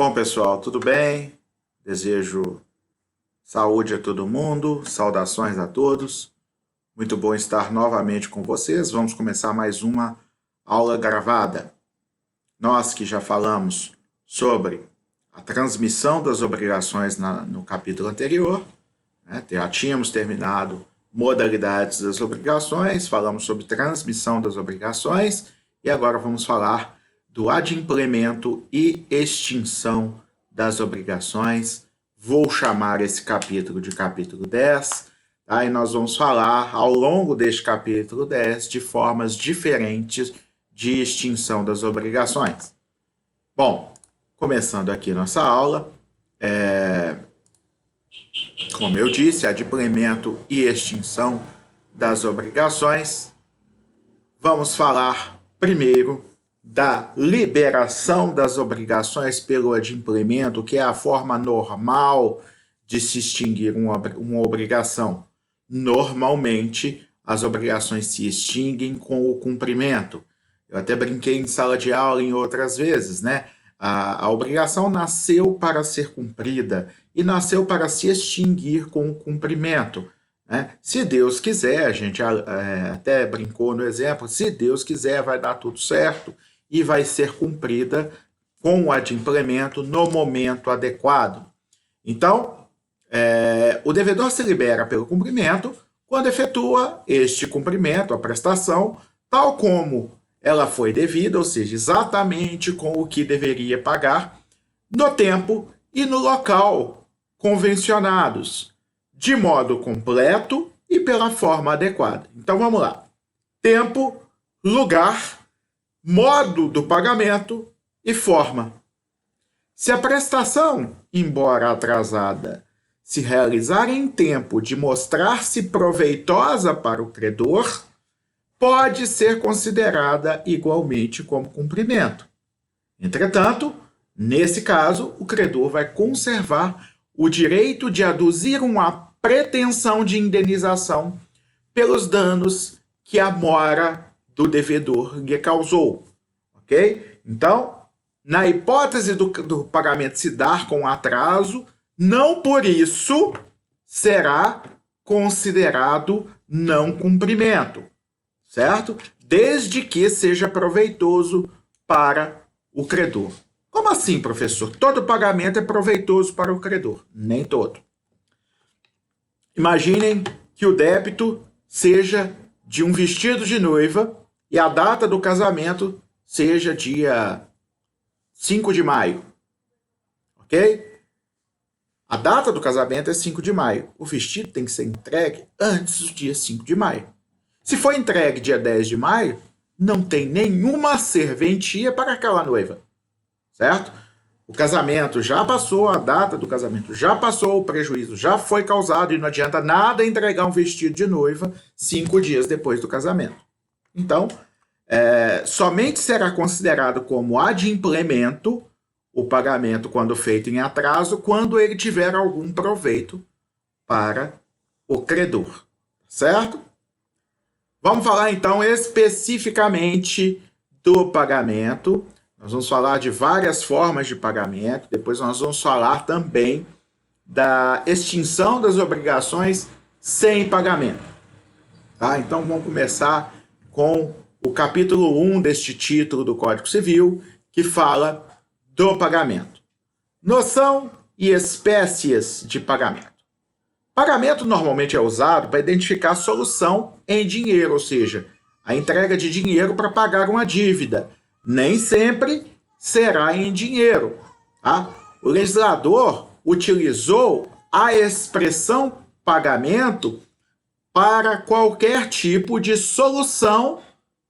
Bom, pessoal, tudo bem? Desejo saúde a todo mundo, saudações a todos. Muito bom estar novamente com vocês. Vamos começar mais uma aula gravada. Nós que já falamos sobre a transmissão das obrigações no capítulo anterior, né? Já tínhamos terminado modalidades das obrigações, falamos sobre transmissão das obrigações e agora vamos falar do adimplemento e extinção das obrigações. Vou chamar esse capítulo de capítulo 10, tá? E nós vamos falar ao longo deste capítulo 10 de formas diferentes de extinção das obrigações. Bom, começando aqui nossa aula, como eu disse, adimplemento e extinção das obrigações. Vamos falar primeiro da liberação das obrigações pelo adimplemento, que é a forma normal de se extinguir uma obrigação. Normalmente, as obrigações se extinguem com o cumprimento. Eu até brinquei em sala de aula em outras vezes, né? A obrigação nasceu para ser cumprida e nasceu para se extinguir com o cumprimento, né? Se Deus quiser, a gente até brincou no exemplo, se Deus quiser vai dar tudo certo e vai ser cumprida com o adimplemento no momento adequado. Então, o devedor se libera pelo cumprimento quando efetua este cumprimento, a prestação, tal como ela foi devida, ou seja, exatamente com o que deveria pagar, no tempo e no local convencionados, de modo completo e pela forma adequada. Então, vamos lá. Tempo, lugar, modo do pagamento e forma. Se a prestação, embora atrasada, se realizar em tempo de mostrar-se proveitosa para o credor, pode ser considerada igualmente como cumprimento. Entretanto, nesse caso, o credor vai conservar o direito de aduzir uma pretensão de indenização pelos danos que a mora do devedor lhe causou, ok? Então, na hipótese do pagamento se dar com atraso, não por isso será considerado não cumprimento, certo? Desde que seja proveitoso para o credor. Como assim, professor? Todo pagamento é proveitoso para o credor? Nem todo. Imaginem que o débito seja de um vestido de noiva e a data do casamento seja dia 5 de maio. Ok? A data do casamento é 5 de maio. O vestido tem que ser entregue antes do dia 5 de maio. Se for entregue dia 10 de maio, não tem nenhuma serventia para aquela noiva. Certo? O casamento já passou, a data do casamento já passou, o prejuízo já foi causado e não adianta nada entregar um vestido de noiva 5 dias depois do casamento. Então, somente será considerado como adimplemento o pagamento quando feito em atraso, quando ele tiver algum proveito para o credor. Certo? Vamos falar então especificamente do pagamento. Nós vamos falar de várias formas de pagamento, depois nós vamos falar também da extinção das obrigações sem pagamento. Tá? Então vamos começar com o capítulo 1 deste título do Código Civil, que fala do pagamento. Noção e espécies de pagamento. Pagamento normalmente é usado para identificar a solução em dinheiro, ou seja, a entrega de dinheiro para pagar uma dívida. Nem sempre será em dinheiro. Tá? O legislador utilizou a expressão pagamento para qualquer tipo de solução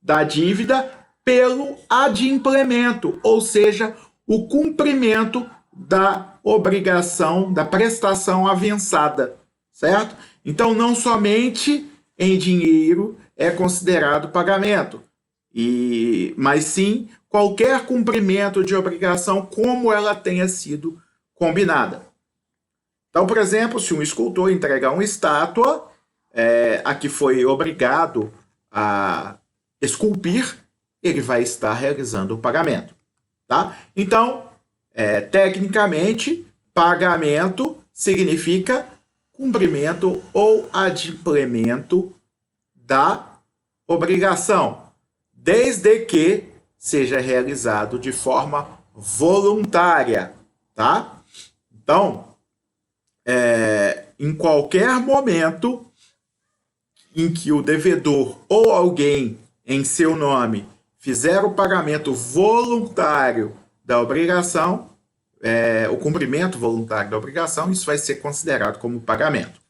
da dívida pelo adimplemento, ou seja, o cumprimento da obrigação, da prestação avançada, certo? Então, não somente em dinheiro é considerado pagamento, mas sim qualquer cumprimento de obrigação como ela tenha sido combinada. Então, por exemplo, se um escultor entregar uma estátua a que foi obrigado a esculpir, ele vai estar realizando o pagamento. Tá? Então, Tecnicamente, pagamento significa cumprimento ou adimplemento da obrigação, desde que seja realizado de forma voluntária, tá? Então, em qualquer momento em que o devedor ou alguém em seu nome fizer o pagamento voluntário da obrigação, o cumprimento voluntário da obrigação, isso vai ser considerado como pagamento.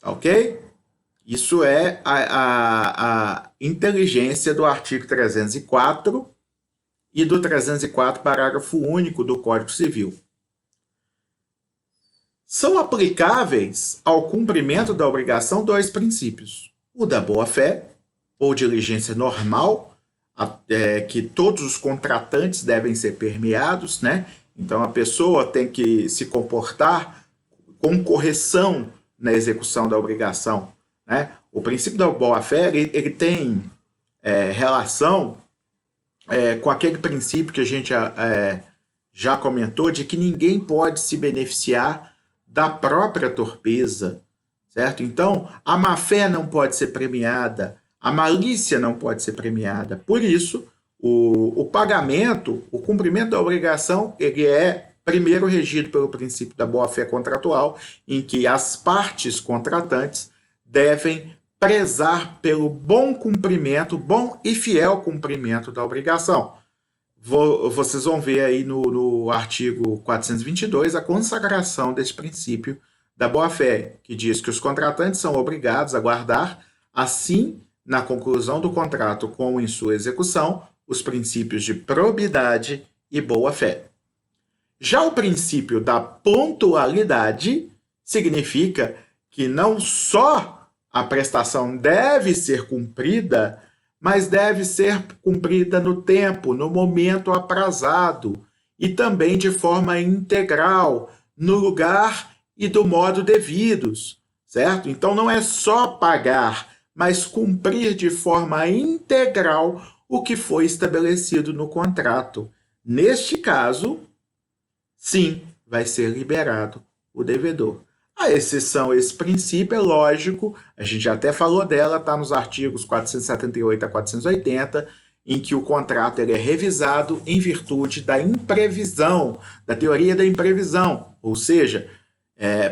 Ok? Isso é a inteligência do artigo 304 e do 304, parágrafo único do Código Civil. São aplicáveis ao cumprimento da obrigação dois princípios. O da boa-fé, ou diligência normal, que todos os contratantes devem ser permeados, né? Então, a pessoa tem que se comportar com correção na execução da obrigação, né? O princípio da boa-fé, ele tem relação com aquele princípio que a gente já comentou, de que ninguém pode se beneficiar da própria torpeza, certo? Então, a má-fé não pode ser premiada, a malícia não pode ser premiada. Por isso, o pagamento, o cumprimento da obrigação, ele é primeiro regido pelo princípio da boa-fé contratual, em que as partes contratantes devem prezar pelo bom cumprimento, bom e fiel cumprimento da obrigação. Vocês vão ver aí no artigo 422 a consagração desse princípio da boa-fé, que diz que os contratantes são obrigados a guardar, assim, na conclusão do contrato como em sua execução, os princípios de probidade e boa-fé. Já o princípio da pontualidade significa que não só a prestação deve ser cumprida, mas deve ser cumprida no tempo, no momento aprazado, e também de forma integral, no lugar e do modo devidos, certo? Então não é só pagar, mas cumprir de forma integral o que foi estabelecido no contrato. Neste caso, sim, vai ser liberado o devedor. A exceção a esse princípio é lógico, a gente até falou dela, está nos artigos 478 a 480, em que o contrato ele é revisado em virtude da imprevisão, da teoria da imprevisão, ou seja,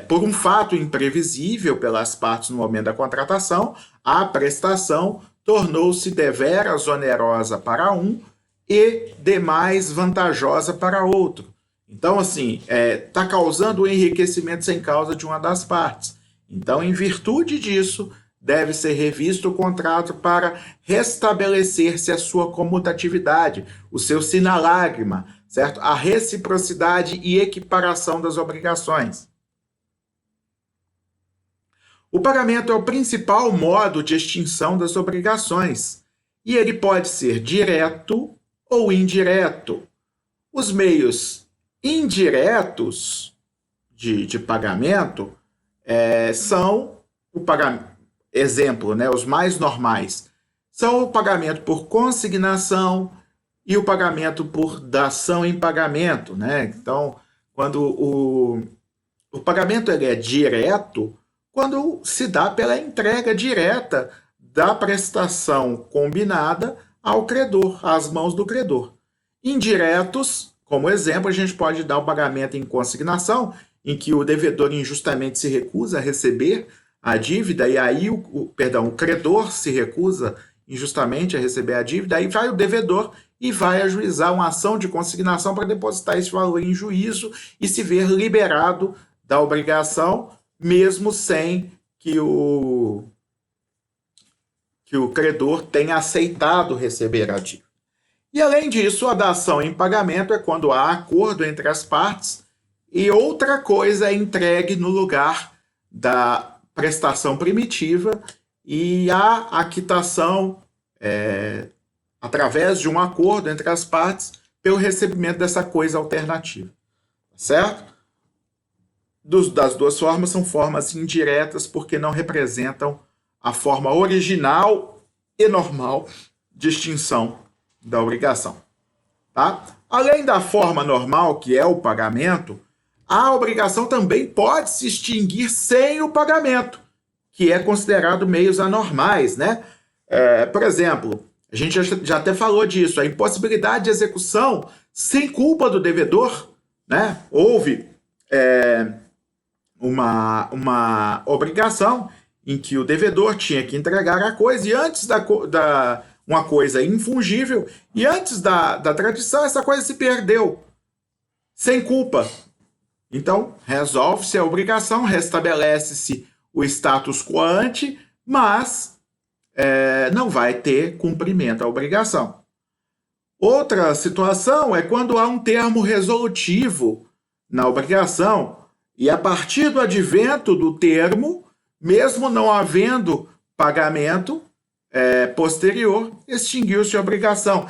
por um fato imprevisível pelas partes no momento da contratação, a prestação tornou-se deveras onerosa para um e demais vantajosa para outro. Então, assim, está causando o enriquecimento sem causa de uma das partes. Então, em virtude disso, deve ser revisto o contrato para restabelecer-se a sua comutatividade, o seu sinalagma, certo? A reciprocidade e equiparação das obrigações. O pagamento é o principal modo de extinção das obrigações, e ele pode ser direto ou indireto. Os meios indiretos de pagamento são o pagamento, exemplo, né, os mais normais, são o pagamento por consignação e o pagamento por dação em pagamento, né? Então, quando o pagamento ele é direto, quando se dá pela entrega direta da prestação combinada ao credor, às mãos do credor. Indiretos, como exemplo, a gente pode dar o pagamento em consignação, em que o devedor injustamente se recusa a receber a dívida, e aí o credor se recusa injustamente a receber a dívida, aí vai o devedor e vai ajuizar uma ação de consignação para depositar esse valor em juízo e se ver liberado da obrigação, mesmo sem que o credor tenha aceitado receber a dívida. E, além disso, a dação em pagamento é quando há acordo entre as partes e outra coisa é entregue no lugar da prestação primitiva e a aquitação através de um acordo entre as partes pelo recebimento dessa coisa alternativa. Certo? Das duas formas são formas indiretas porque não representam a forma original e normal de extinção da obrigação. Tá? Além da forma normal, que é o pagamento, a obrigação também pode se extinguir sem o pagamento, que é considerado meios anormais, né? Por exemplo, a gente já até falou disso, a impossibilidade de execução sem culpa do devedor, né? Houve uma obrigação em que o devedor tinha que entregar a coisa e antes uma coisa infungível, e antes da tradição essa coisa se perdeu, sem culpa. Então, resolve-se a obrigação, restabelece-se o status quo ante, mas não vai ter cumprimento da obrigação. Outra situação é quando há um termo resolutivo na obrigação e a partir do advento do termo, mesmo não havendo pagamento posterior, extinguiu-se a obrigação.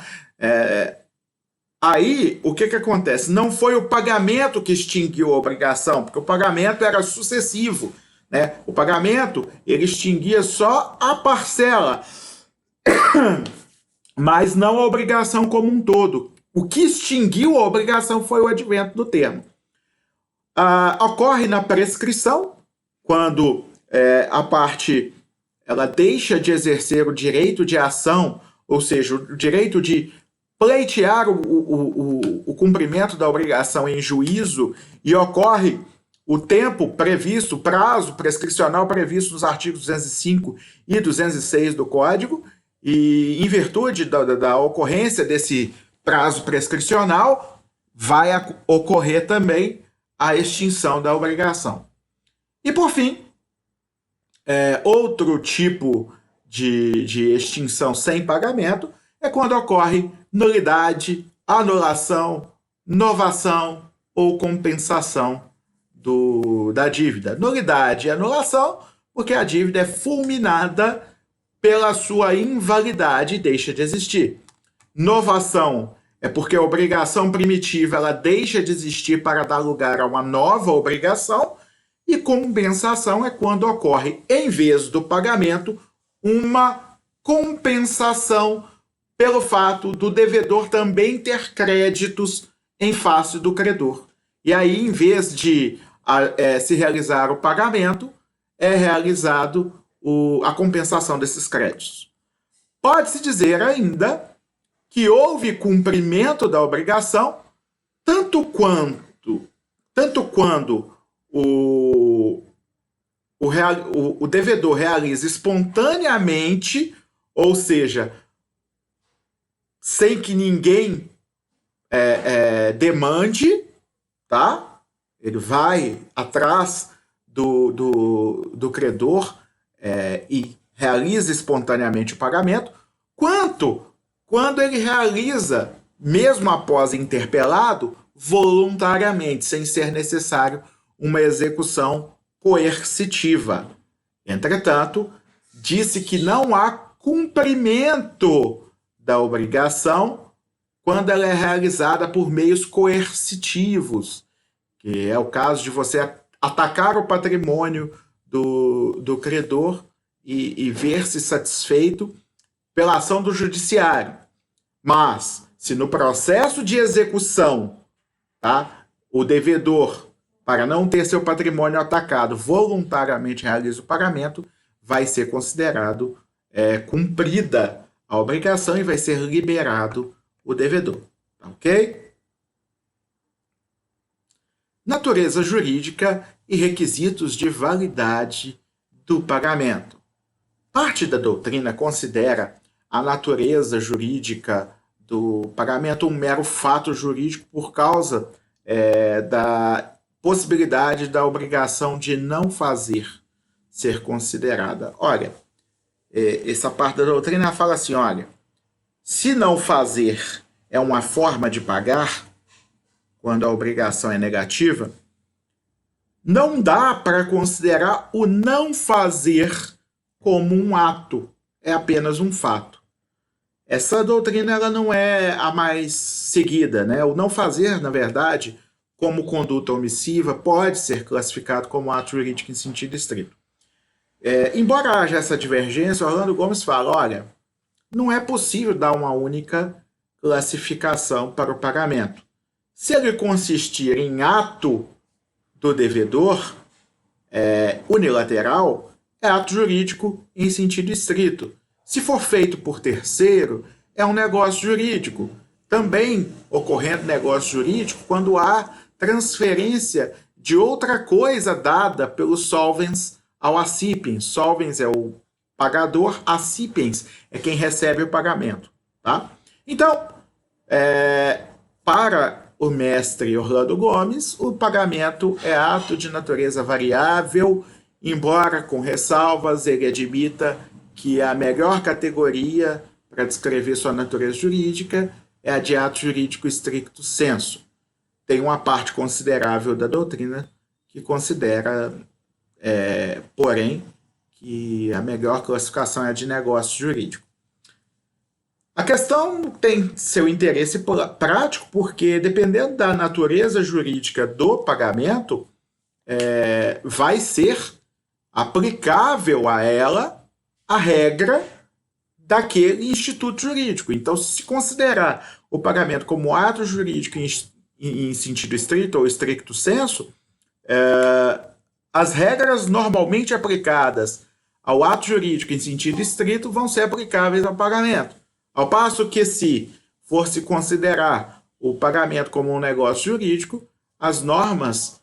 Aí, o que acontece? Não foi o pagamento que extinguiu a obrigação, porque o pagamento era sucessivo, né? O pagamento, ele extinguia só a parcela, mas não a obrigação como um todo. O que extinguiu a obrigação foi o advento do termo. Ocorre na prescrição, quando a parte ela deixa de exercer o direito de ação, ou seja, o direito de pleitear o cumprimento da obrigação em juízo, e ocorre o tempo previsto, o prazo prescricional previsto nos artigos 205 e 206 do Código, e em virtude da ocorrência desse prazo prescricional, vai ocorrer também a extinção da obrigação. E, por fim, outro tipo de extinção sem pagamento é quando ocorre nulidade, anulação, novação ou compensação da dívida. Nulidade e anulação, porque a dívida é fulminada pela sua invalidade e deixa de existir. Novação é porque a obrigação primitiva ela deixa de existir para dar lugar a uma nova obrigação. E compensação é quando ocorre, em vez do pagamento, uma compensação pelo fato do devedor também ter créditos em face do credor. E aí, em vez de se realizar o pagamento, é realizado a compensação desses créditos. Pode-se dizer ainda que houve cumprimento da obrigação tanto quando o devedor realiza espontaneamente, ou seja, sem que ninguém demande, tá? Ele vai atrás do credor e realiza espontaneamente o pagamento, quanto quando ele realiza, mesmo após interpelado, voluntariamente, sem ser necessário uma execução coercitiva. Entretanto, disse que não há cumprimento da obrigação quando ela é realizada por meios coercitivos, que é o caso de você atacar o patrimônio do credor e ver-se satisfeito pela ação do judiciário. Mas, se no processo de execução, tá, o devedor, para não ter seu patrimônio atacado, voluntariamente realiza o pagamento, vai ser considerado cumprida a obrigação e vai ser liberado o devedor. Tá, ok? Natureza jurídica e requisitos de validade do pagamento. Parte da doutrina considera a natureza jurídica do pagamento um mero fato jurídico por causa da possibilidade da obrigação de não fazer ser considerada. Olha, essa parte da doutrina fala assim, olha, se não fazer é uma forma de pagar, quando a obrigação é negativa, não dá para considerar o não fazer como um ato, é apenas um fato. Essa doutrina ela não é a mais seguida, né? O não fazer, na verdade, como conduta omissiva, pode ser classificado como ato jurídico em sentido estrito. Embora haja essa divergência, Orlando Gomes fala, olha, não é possível dar uma única classificação para o pagamento. Se ele consistir em ato do devedor, unilateral, é ato jurídico em sentido estrito. Se for feito por terceiro, é um negócio jurídico. Também ocorrendo negócio jurídico quando há transferência de outra coisa dada pelos solvens ao acipiens. Solvens é o pagador, acipiens é quem recebe o pagamento. Tá? Então, para o mestre Orlando Gomes, o pagamento é ato de natureza variável, embora com ressalvas ele admita que a melhor categoria para descrever sua natureza jurídica é a de ato jurídico stricto sensu. Tem uma parte considerável da doutrina que considera, porém, que a melhor classificação é a de negócio jurídico. A questão tem seu interesse prático porque, dependendo da natureza jurídica do pagamento, vai ser aplicável a ela a regra daquele instituto jurídico. Então, se considerar o pagamento como ato jurídico em sentido estrito ou stricto sensu, as regras normalmente aplicadas ao ato jurídico em sentido estrito vão ser aplicáveis ao pagamento. Ao passo que, se for se considerar o pagamento como um negócio jurídico, as normas,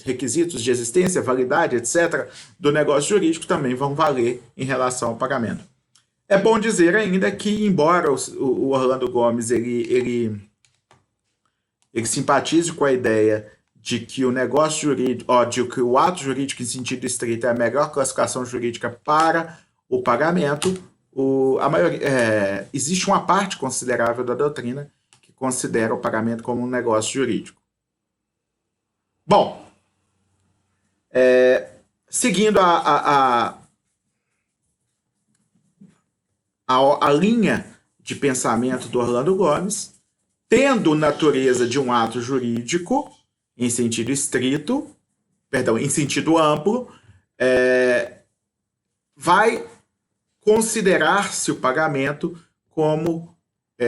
requisitos de existência, validade, etc., do negócio jurídico também vão valer em relação ao pagamento. É bom dizer ainda que, embora o Orlando Gomes ele simpatize com a ideia de que o negócio jurídico, de que o ato jurídico em sentido estrito é a melhor classificação jurídica para o pagamento, existe uma parte considerável da doutrina que considera o pagamento como um negócio jurídico. Bom, seguindo a linha de pensamento do Orlando Gomes, tendo natureza de um ato jurídico em sentido estrito, em sentido amplo, vai considerar-se o pagamento como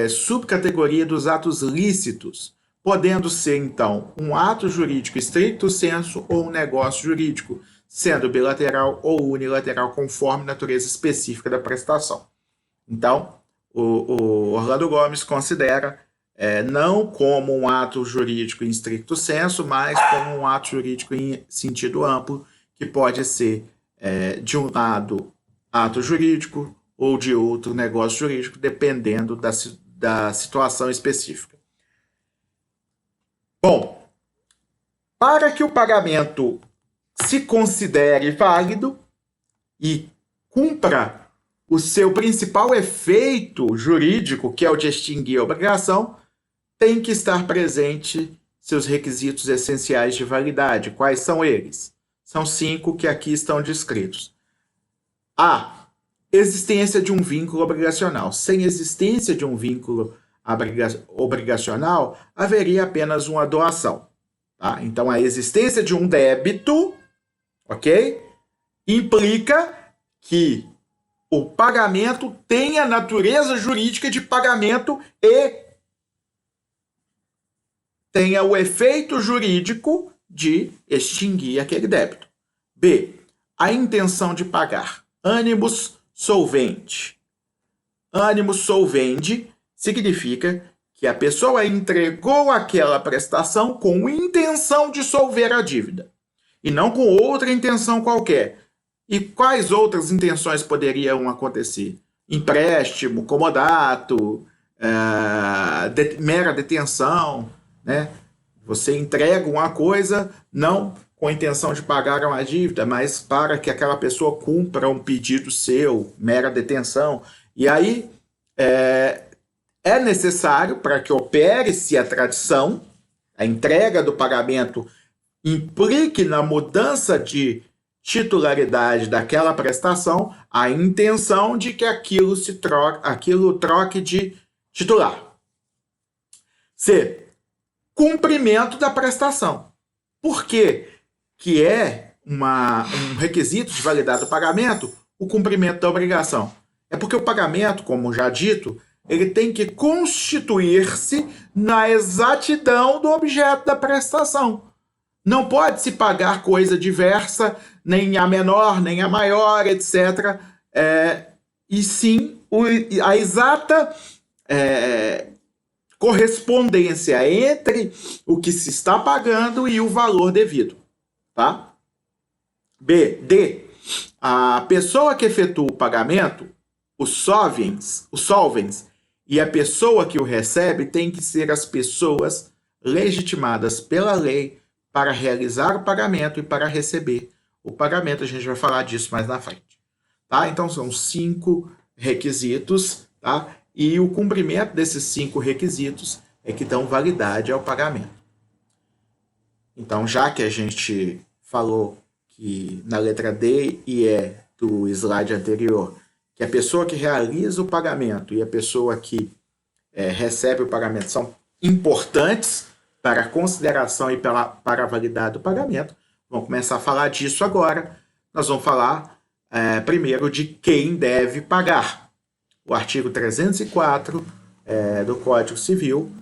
subcategoria dos atos lícitos, podendo ser, então, um ato jurídico stricto sensu ou um negócio jurídico, sendo bilateral ou unilateral, conforme a natureza específica da prestação. Então, o Orlando Gomes considera não como um ato jurídico em stricto sensu, mas como um ato jurídico em sentido amplo, que pode ser, de um lado, ato jurídico ou de outro, negócio jurídico, dependendo da situação específica. Bom, para que o pagamento se considere válido e cumpra o seu principal efeito jurídico, que é o de extinguir a obrigação, tem que estar presente seus requisitos essenciais de validade. Quais são eles? São 5 que aqui estão descritos. A. Existência de um vínculo obrigacional. Sem existência de um vínculo obrigacional, haveria apenas uma doação. Tá? Então, a existência de um débito, ok? Implica que o pagamento tenha natureza jurídica de pagamento e tenha o efeito jurídico de extinguir aquele débito. B. A intenção de pagar. Animus solvendi. Animus solvendi significa que a pessoa entregou aquela prestação com intenção de solver a dívida e não com outra intenção qualquer. E quais outras intenções poderiam acontecer? Empréstimo, comodato, mera detenção, né? Você entrega uma coisa não com a intenção de pagar uma dívida, mas para que aquela pessoa cumpra um pedido seu, mera detenção. E aí é necessário, para que opere-se a tradição, a entrega do pagamento implique na mudança de titularidade daquela prestação, a intenção de que aquilo troque de titular. C. Cumprimento da prestação. Por quê? Que é um requisito de validade do pagamento o cumprimento da obrigação. É porque o pagamento, como já dito, ele tem que constituir-se na exatidão do objeto da prestação. Não pode se pagar coisa diversa, nem a menor, nem a maior, etc. E sim a exata correspondência entre o que se está pagando e o valor devido. Tá? D. A pessoa que efetua o pagamento, os solvens, e a pessoa que o recebe tem que ser as pessoas legitimadas pela lei para realizar o pagamento e para receber o pagamento. A gente vai falar disso mais na frente. Tá? Então, são 5 requisitos, tá? E o cumprimento desses 5 requisitos é que dão validade ao pagamento. Então, já que a gente falou que na letra D e E do slide anterior, que a pessoa que realiza o pagamento e a pessoa que recebe o pagamento são importantes para a consideração e para a validade do pagamento, vamos começar a falar disso agora. Nós vamos falar primeiro de quem deve pagar. O artigo 304 do Código Civil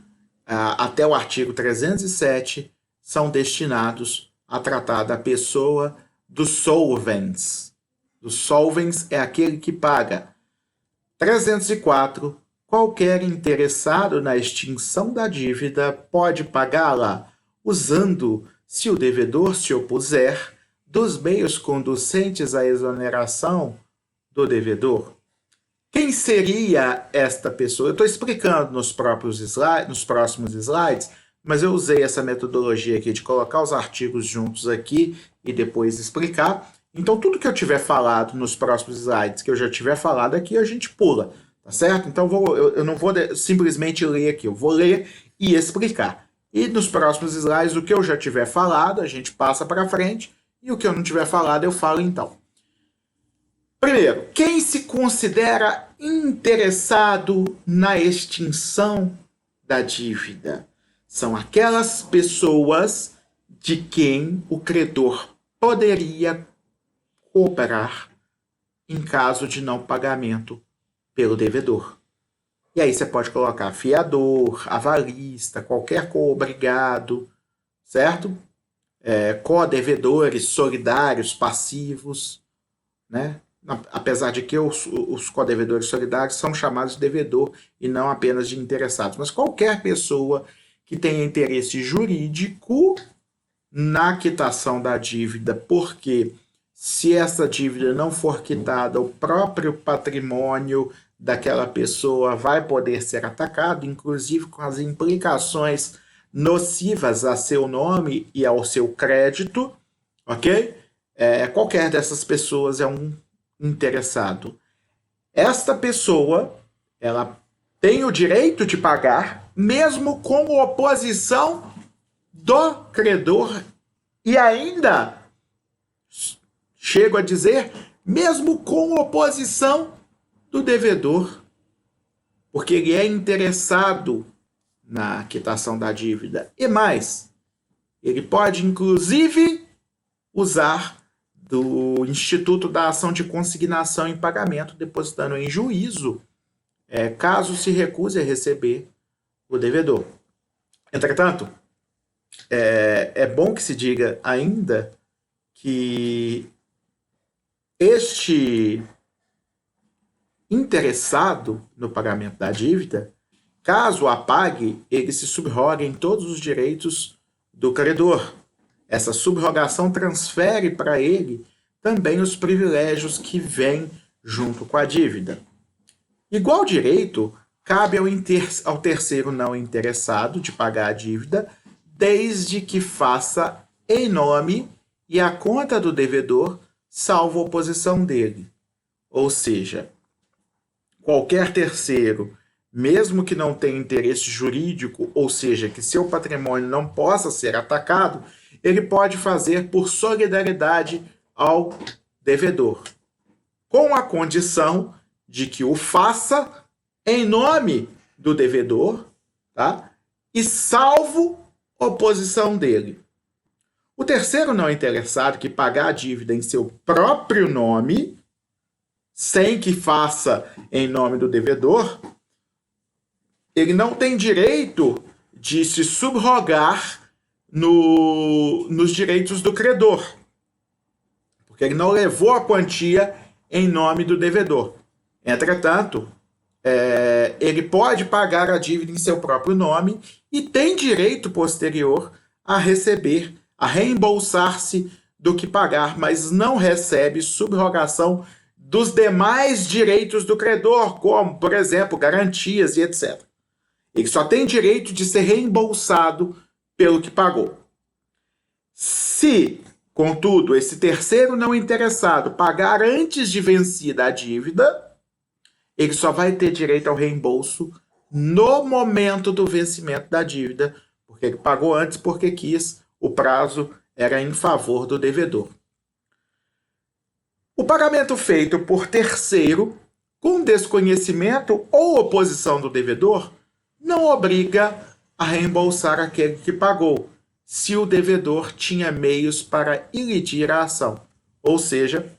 até o artigo 307 são destinados a tratar da pessoa dos solvens. Dos solvens é aquele que paga. 304. Qualquer interessado na extinção da dívida pode pagá-la usando, se o devedor se opuser, dos meios conducentes à exoneração do devedor. Quem seria esta pessoa? Eu estou explicando nos próximos slides, mas eu usei essa metodologia aqui de colocar os artigos juntos aqui e depois explicar. Então, tudo que eu tiver falado nos próximos slides, que eu já tiver falado aqui, a gente pula, tá certo? Então, eu não vou simplesmente ler aqui, eu vou ler e explicar. E nos próximos slides, o que eu já tiver falado, a gente passa para frente, e o que eu não tiver falado, eu falo então. Primeiro, quem se considera interessado na extinção da dívida? São aquelas pessoas de quem o credor poderia cobrar em caso de não pagamento pelo devedor. E aí você pode colocar fiador, avalista, qualquer co-obrigado, certo? Co-devedores solidários, passivos, né? Apesar de que os co-devedores solidários são chamados de devedor e não apenas de interessados. Mas qualquer pessoa que tenha interesse jurídico na quitação da dívida, porque se essa dívida não for quitada, o próprio patrimônio daquela pessoa vai poder ser atacado, inclusive com as implicações nocivas a seu nome e ao seu crédito, ok? Qualquer dessas pessoas é um interessado. Esta pessoa, ela tem o direito de pagar, mesmo com oposição do credor, e ainda chego a dizer, mesmo com oposição do devedor, porque ele é interessado na quitação da dívida. E mais, ele pode, inclusive, usar do Instituto da Ação de Consignação em Pagamento, depositando em juízo, caso se recuse a receber o devedor. Entretanto, é bom que se diga ainda que este interessado no pagamento da dívida, caso a pague, ele se subroga em todos os direitos do credor. Essa subrogação transfere para ele também os privilégios que vêm junto com a dívida. Igual direito cabe ao terceiro não interessado de pagar a dívida, desde que faça em nome e a conta do devedor, salvo oposição dele. Ou seja, qualquer terceiro, mesmo que não tenha interesse jurídico, ou seja, que seu patrimônio não possa ser atacado, ele pode fazer por solidariedade ao devedor, com a condição de que o faça em nome do devedor, tá? E salvo oposição dele. O terceiro não interessado que pagar a dívida em seu próprio nome, sem que faça em nome do devedor, ele não tem direito de se subrogar nos direitos do credor, porque ele não levou a quantia em nome do devedor. Entretanto, ele pode pagar a dívida em seu próprio nome e tem direito posterior a receber, a reembolsar-se do que pagar, mas não recebe subrogação dos demais direitos do credor, como, por exemplo, garantias e etc. Ele só tem direito de ser reembolsado pelo que pagou. Se, contudo, esse terceiro não interessado pagar antes de vencida a dívida, ele só vai ter direito ao reembolso no momento do vencimento da dívida, porque ele pagou antes porque quis, o prazo era em favor do devedor. O pagamento feito por terceiro, com desconhecimento ou oposição do devedor, não obriga a reembolsar aquele que pagou, se o devedor tinha meios para ilidir a ação. Ou seja,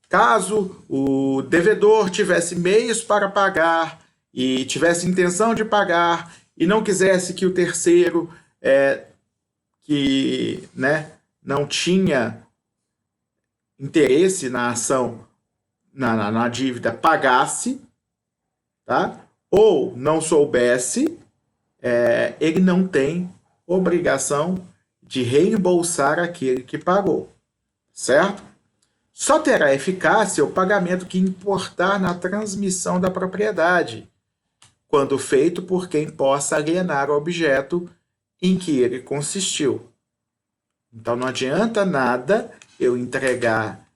caso o devedor tivesse meios para pagar e tivesse intenção de pagar e não quisesse que o terceiro que não tinha interesse na ação, na dívida, pagasse, tá? Ou não soubesse, ele não tem obrigação de reembolsar aquele que pagou, certo? Só terá eficácia o pagamento que importar na transmissão da propriedade, quando feito por quem possa alienar o objeto em que ele consistiu. Então não adianta nada eu entregar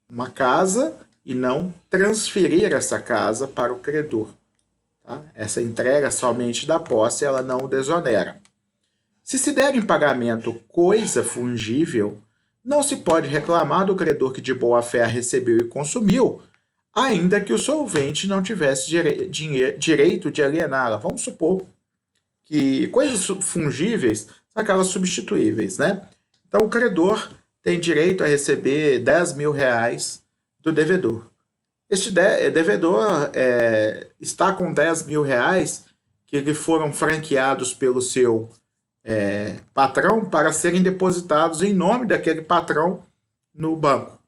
uma casa e não transferir essa casa para o credor. Tá? Essa entrega somente da posse, ela não o desonera. Se se der em pagamento coisa fungível, não se pode reclamar do credor que de boa fé a recebeu e consumiu, ainda que o solvente não tivesse direito de aliená-la. Vamos supor que coisas fungíveis são aquelas substituíveis, né? Então o credor tem direito a receber 10 mil reais do devedor. Este devedor está com 10 mil reais que lhe foram franqueados pelo seu patrão para serem depositados em nome daquele patrão no banco.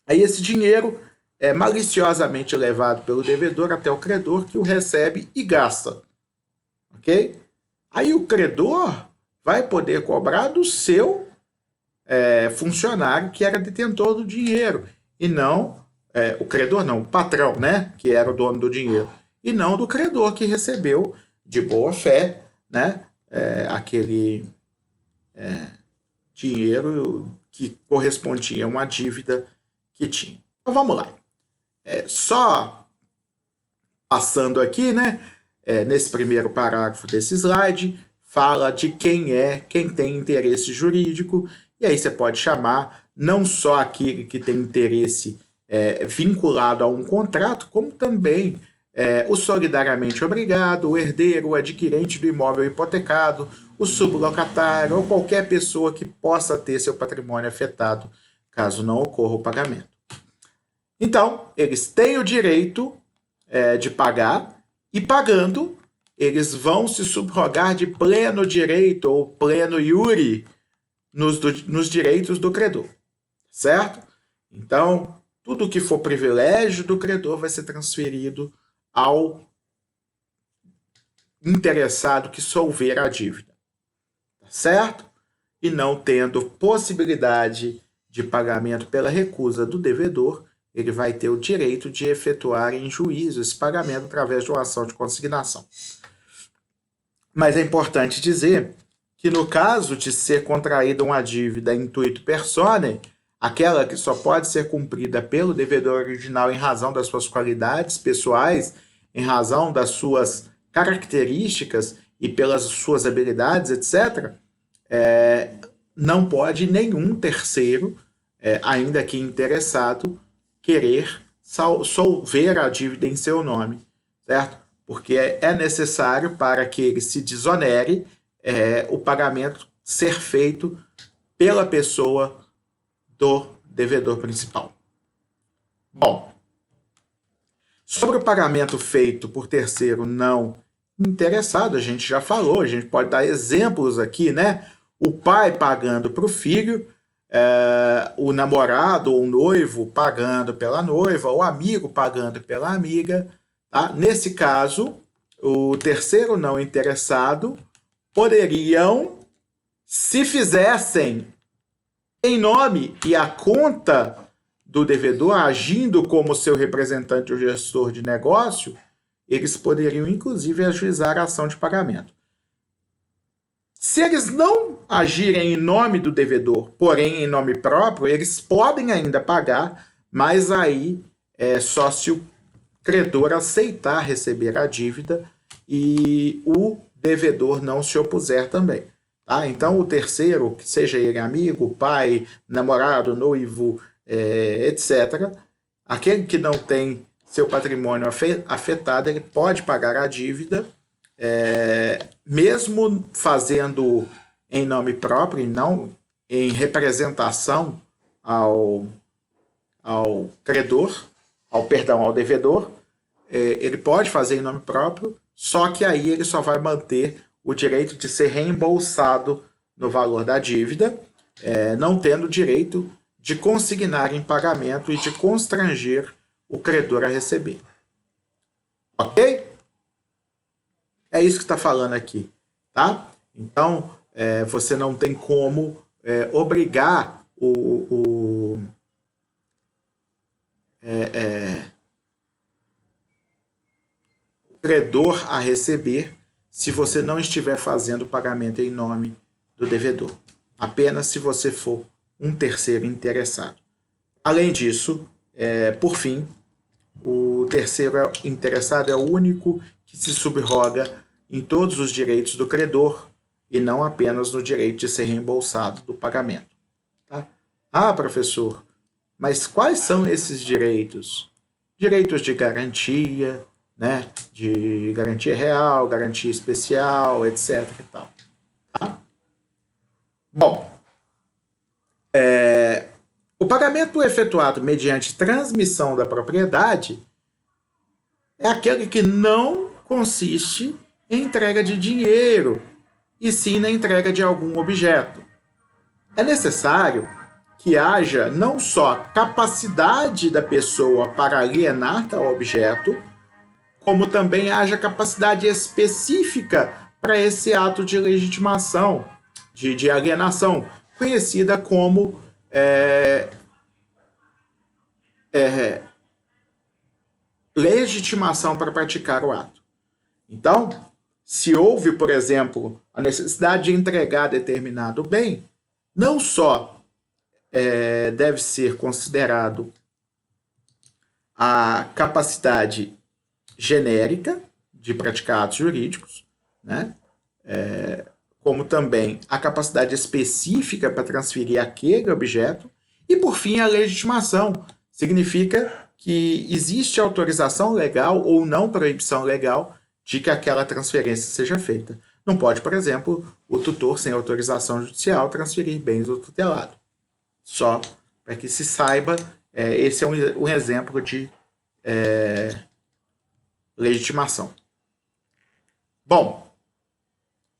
Aí esse dinheiro é maliciosamente levado pelo devedor até o credor, que o recebe e gasta. Ok? Aí o credor vai poder cobrar do seu funcionário que era detentor do dinheiro, e não o credor não, o patrão, né, que era o dono do dinheiro, e não do credor que recebeu de boa fé, né, aquele dinheiro que correspondia a uma dívida que tinha. Então vamos lá. Só passando aqui, né, nesse primeiro parágrafo desse slide, fala de quem tem interesse jurídico, e aí você pode chamar não só aquele que tem interesse vinculado a um contrato, como também o solidariamente obrigado, o herdeiro, o adquirente do imóvel hipotecado, o sublocatário ou qualquer pessoa que possa ter seu patrimônio afetado caso não ocorra o pagamento. Então, eles têm o direito de pagar, e pagando, eles vão se subrogar de pleno direito ou pleno iure nos direitos do credor, certo? Então, tudo que for privilégio do credor vai ser transferido ao interessado que solver a dívida, certo? E não tendo possibilidade de pagamento pela recusa do devedor, ele vai ter o direito de efetuar em juízo esse pagamento através de uma ação de consignação. Mas é importante dizer que no caso de ser contraída uma dívida intuito personae, aquela que só pode ser cumprida pelo devedor original em razão das suas qualidades pessoais, em razão das suas características e pelas suas habilidades, etc., não pode nenhum terceiro, ainda que interessado, querer solver a dívida em seu nome, certo? Porque é necessário, para que ele se desonere, o pagamento ser feito pela pessoa do devedor principal. Bom, Sobre o pagamento feito por terceiro não interessado, a gente já falou, a gente pode dar exemplos aqui, né? O pai pagando para o filho, o namorado ou o noivo pagando pela noiva, o amigo pagando pela amiga. Tá? Nesse caso, o terceiro não interessado poderiam, se fizessem em nome e a conta do devedor, agindo como seu representante ou gestor de negócio, eles poderiam, inclusive, ajuizar a ação de pagamento. Se eles não agirem em nome do devedor, porém em nome próprio, eles podem ainda pagar, mas aí é só se o credor aceitar receber a dívida e o devedor não se opuser também. Tá? Então, o terceiro, que seja ele amigo, pai, namorado, noivo, etc., aquele que não tem seu patrimônio afetado, ele pode pagar a dívida, mesmo fazendo em nome próprio e não em representação ao credor, ao devedor, ele pode fazer em nome próprio, só que aí ele só vai manter o direito de ser reembolsado no valor da dívida, não tendo direito de consignar em pagamento e de constranger o credor a receber. Ok? É isso que está falando aqui, tá? Então, você não tem como obrigar o credor a receber se você não estiver fazendo o pagamento em nome do devedor. Apenas se você for um terceiro interessado. Além disso, por fim, o terceiro interessado é o único que se subroga em todos os direitos do credor e não apenas no direito de ser reembolsado do pagamento. Tá? Ah, professor, mas quais são esses direitos? Direitos de garantia, né? De garantia real, garantia especial, etc. E tal. Tá? Bom, o pagamento efetuado mediante transmissão da propriedade é aquele que não consiste em entrega de dinheiro, e sim na entrega de algum objeto. É necessário que haja não só capacidade da pessoa para alienar tal objeto, como também haja capacidade específica para esse ato de legitimação, de alienação, conhecida como legitimação para praticar o ato. Então, se houve, por exemplo, a necessidade de entregar determinado bem, não só deve ser considerado a capacidade genérica de praticar atos jurídicos, né? Como também a capacidade específica para transferir aquele objeto, e por fim a legitimação. Significa que existe autorização legal ou não proibição legal de que aquela transferência seja feita. Não pode, por exemplo, o tutor, sem autorização judicial, transferir bens do tutelado. Só para que se saiba, esse é um exemplo de legitimação. Bom,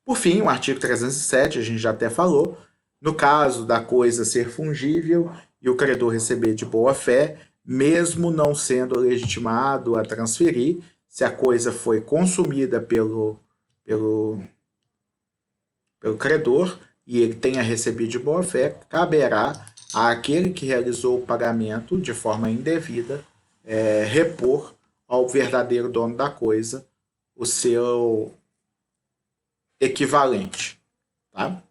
por fim, o artigo 307, a gente já até falou, no caso da coisa ser fungível e o credor receber de boa fé, mesmo não sendo legitimado a transferir, se a coisa foi consumida pelo credor e ele tenha recebido de boa fé, caberá àquele que realizou o pagamento de forma indevida repor ao verdadeiro dono da coisa o seu equivalente. Tá?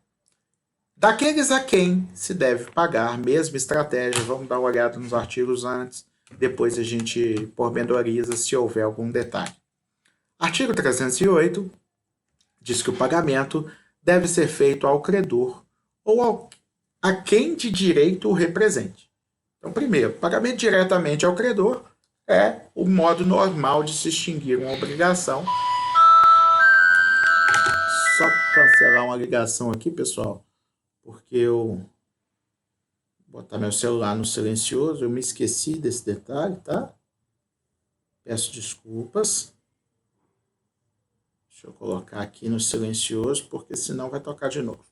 Daqueles a quem se deve pagar, mesma estratégia, vamos dar uma olhada nos artigos antes, depois a gente pormenoriza se houver algum detalhe. Artigo 308 diz que o pagamento deve ser feito ao credor ou a quem de direito o represente. Então, primeiro, pagamento diretamente ao credor é o modo normal de se extinguir uma obrigação. Só cancelar uma ligação aqui, pessoal, porque eu vou botar meu celular no silencioso, eu me esqueci desse detalhe, tá? Peço desculpas. Deixa eu colocar aqui no silencioso, porque senão vai tocar de novo.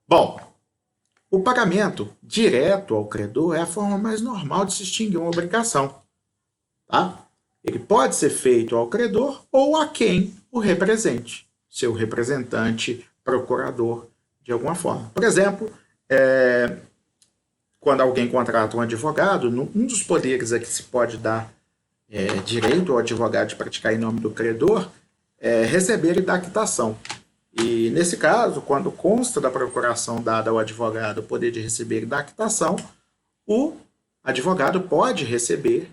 Bom, o pagamento direto ao credor é a forma mais normal de se extinguir uma obrigação. Tá? Ele pode ser feito ao credor ou a quem o represente, seu representante, procurador, de alguma forma. Por exemplo, quando alguém contrata um advogado, um dos poderes a que se pode dar direito ao advogado de praticar em nome do credor é receber e dar quitação. E, nesse caso, quando consta da procuração dada ao advogado o poder de receber e dar quitação, o advogado pode receber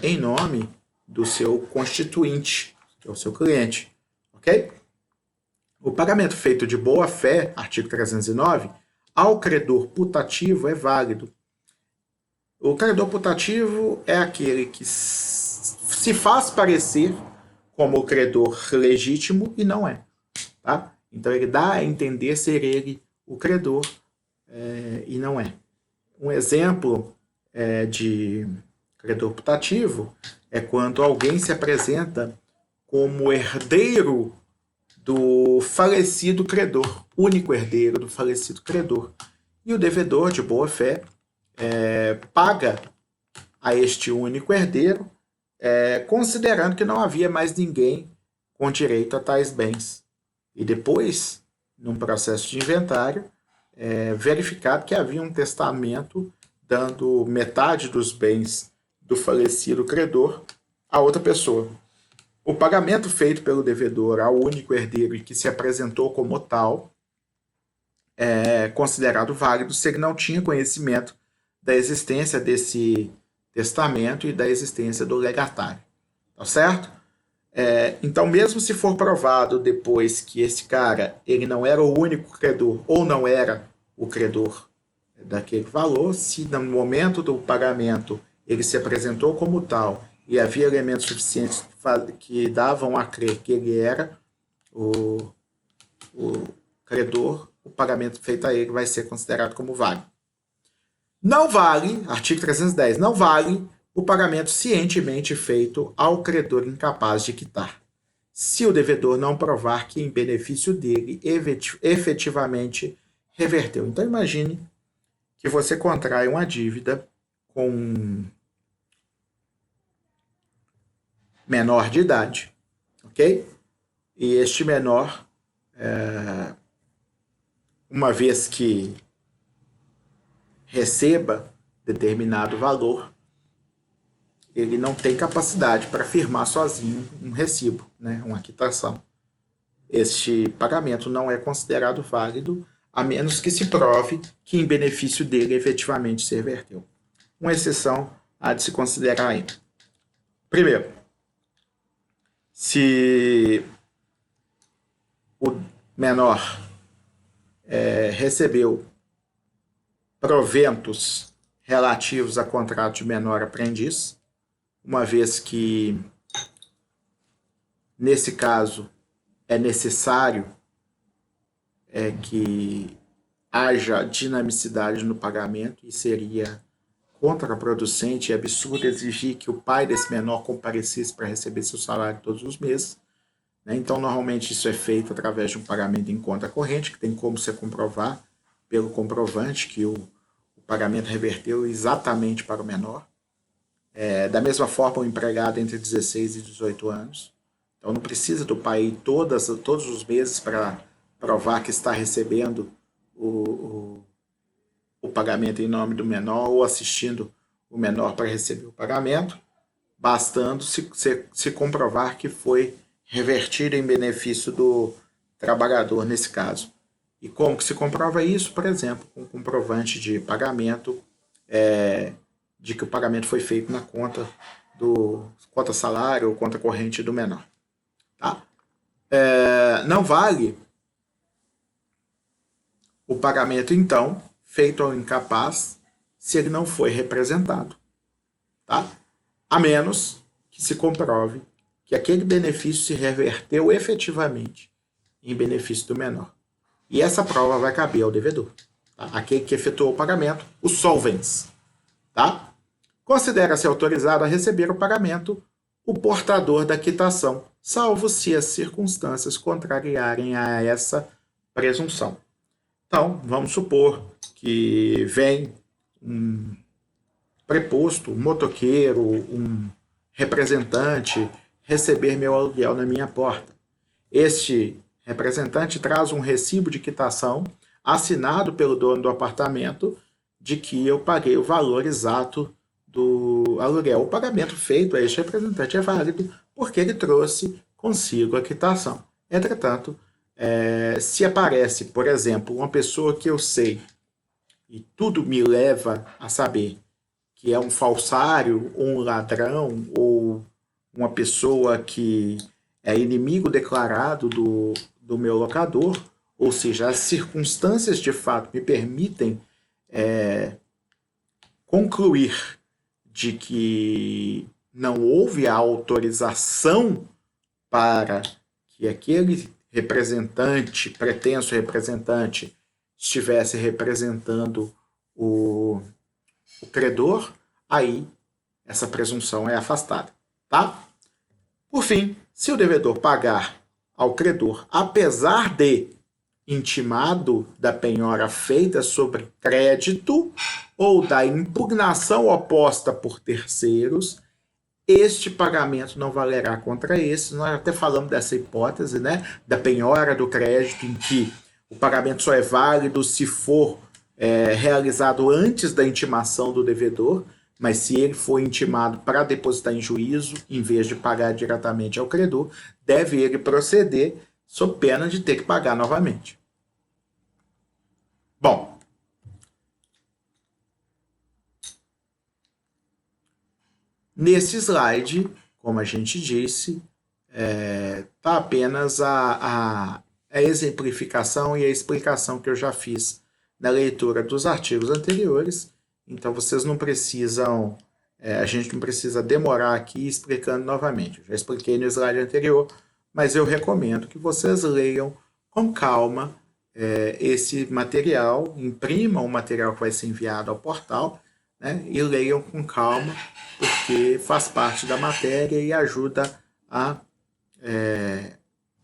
em nome do seu constituinte, que é o seu cliente. Ok? O pagamento feito de boa fé, artigo 309, ao credor putativo é válido. O credor putativo é aquele que se faz parecer como o credor legítimo e não é. Tá? Então ele dá a entender ser ele o credor e não é. Um exemplo de credor putativo é quando alguém se apresenta como herdeiro do falecido credor, único herdeiro do falecido credor. E o devedor, de boa fé, paga a este único herdeiro, considerando que não havia mais ninguém com direito a tais bens. E depois, num processo de inventário, verificado que havia um testamento dando metade dos bens do falecido credor a outra pessoa. O pagamento feito pelo devedor ao único herdeiro e que se apresentou como tal é considerado válido se ele não tinha conhecimento da existência desse testamento e da existência do legatário. Tá certo? Então, mesmo se for provado depois que esse cara ele não era o único credor ou não era o credor daquele valor, se no momento do pagamento ele se apresentou como tal e havia elementos suficientes que davam a crer que ele era o credor, o pagamento feito a ele vai ser considerado como válido. Não vale, artigo 310, não vale o pagamento cientemente feito ao credor incapaz de quitar, se o devedor não provar que em benefício dele efetivamente reverteu. Então imagine que você contrai uma dívida com um menor de idade, ok? E este menor, uma vez que receba determinado valor, ele não tem capacidade para firmar sozinho um recibo, né, uma quitação. Este pagamento não é considerado válido, a menos que se prove que em benefício dele efetivamente se reverteu. Uma exceção há de se considerar ainda. Primeiro, se o menor recebeu proventos relativos a contrato de menor aprendiz, uma vez que, nesse caso, é necessário que haja dinamicidade no pagamento e seria contraproducente e absurdo exigir que o pai desse menor comparecesse para receber seu salário todos os meses. Né? Então, normalmente isso é feito através de um pagamento em conta corrente, que tem como se comprovar pelo comprovante que o pagamento reverteu exatamente para o menor. Da mesma forma, o empregado entre 16 e 18 anos. Então, não precisa do pai ir todos os meses para provar que está recebendo o pagamento em nome do menor ou assistindo o menor para receber o pagamento, bastando se comprovar que foi revertido em benefício do trabalhador nesse caso. E como que se comprova isso? Por exemplo, com um comprovante de pagamento de que o pagamento foi feito na conta salário ou conta corrente do menor. Tá? Não vale o pagamento, então, feito ao incapaz se ele não foi representado. Tá? A menos que se comprove que aquele benefício se reverteu efetivamente em benefício do menor. E essa prova vai caber ao devedor. Tá? Aquele que efetuou o pagamento, os solvens. Tá? considera-se autorizado a receber o pagamento o portador da quitação, salvo se as circunstâncias contrariarem a essa presunção. Então, vamos supor que vem um preposto, um motoqueiro, um representante receber meu aluguel na minha porta. Este representante traz um recibo de quitação assinado pelo dono do apartamento de que eu paguei o valor exato do aluguel. O pagamento feito a este representante é válido porque ele trouxe consigo a quitação. Entretanto, se aparece, por exemplo, uma pessoa que eu sei e tudo me leva a saber que é um falsário, ou um ladrão, ou uma pessoa que é inimigo declarado do meu locador, ou seja, as circunstâncias de fato me permitem concluir de que não houve a autorização para que aquele representante, pretenso representante, estivesse representando o credor, aí essa presunção é afastada, tá? Por fim, se o devedor pagar ao credor, apesar de intimado da penhora feita sobre crédito ou da impugnação oposta por terceiros, este pagamento não valerá contra esse. Nós até falamos dessa hipótese, né, da penhora do crédito, em que o pagamento só é válido se for realizado antes da intimação do devedor, mas se ele for intimado para depositar em juízo, em vez de pagar diretamente ao credor, deve ele proceder sob pena de ter que pagar novamente. Bom, nesse slide, como a gente disse, está apenas a exemplificação e a explicação que eu já fiz na leitura dos artigos anteriores. Então, vocês não precisam, a gente não precisa demorar aqui explicando novamente. Eu já expliquei no slide anterior, mas eu recomendo que vocês leiam com calma esse material, imprimam o material que vai ser enviado ao portal, né, e leiam com calma, porque faz parte da matéria e ajuda a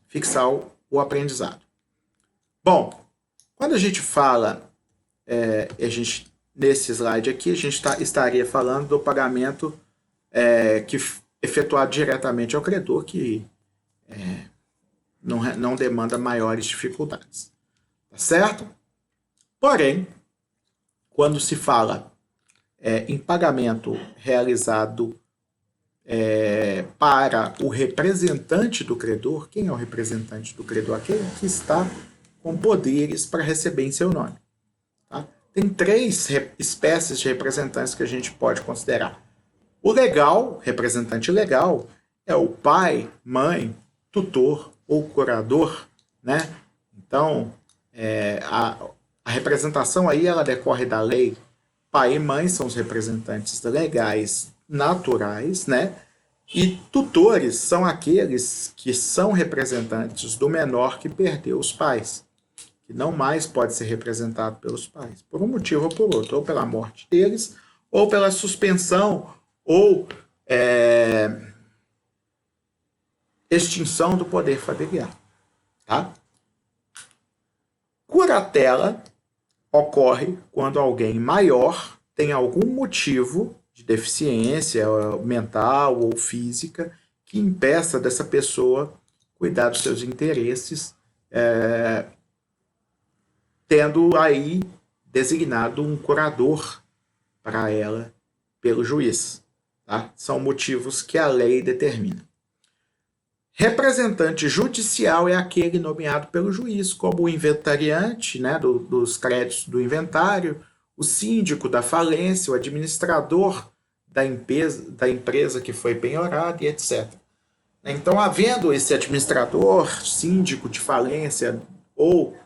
fixar o aprendizado. Bom, quando a gente fala, nesse slide aqui, a gente estaria falando do pagamento efetuado diretamente ao credor, que não demanda maiores dificuldades. Tá certo? Porém, quando se fala em pagamento realizado para o representante do credor, quem é o representante do credor? Aquele que está com poderes para receber em seu nome. Tá? Tem 3 espécies de representantes que a gente pode considerar. O legal, representante legal, é o pai, mãe, tutor ou curador, né? Então, a representação aí ela decorre da lei. Pai e mãe são os representantes legais naturais, né? E tutores são aqueles que são representantes do menor que perdeu os pais, que não mais pode ser representado pelos pais, por um motivo ou por outro, ou pela morte deles, ou pela suspensão ou extinção do poder familiar. Tá? Curatela ocorre quando alguém maior tem algum motivo de deficiência mental ou física que impeça dessa pessoa cuidar dos seus interesses, tendo aí designado um curador para ela pelo juiz. Tá? São motivos que a lei determina. Representante judicial é aquele nomeado pelo juiz, como o inventariante, né, dos créditos do inventário, o síndico da falência, o administrador da empresa que foi penhorada e etc. Então, havendo esse administrador, síndico de falência ou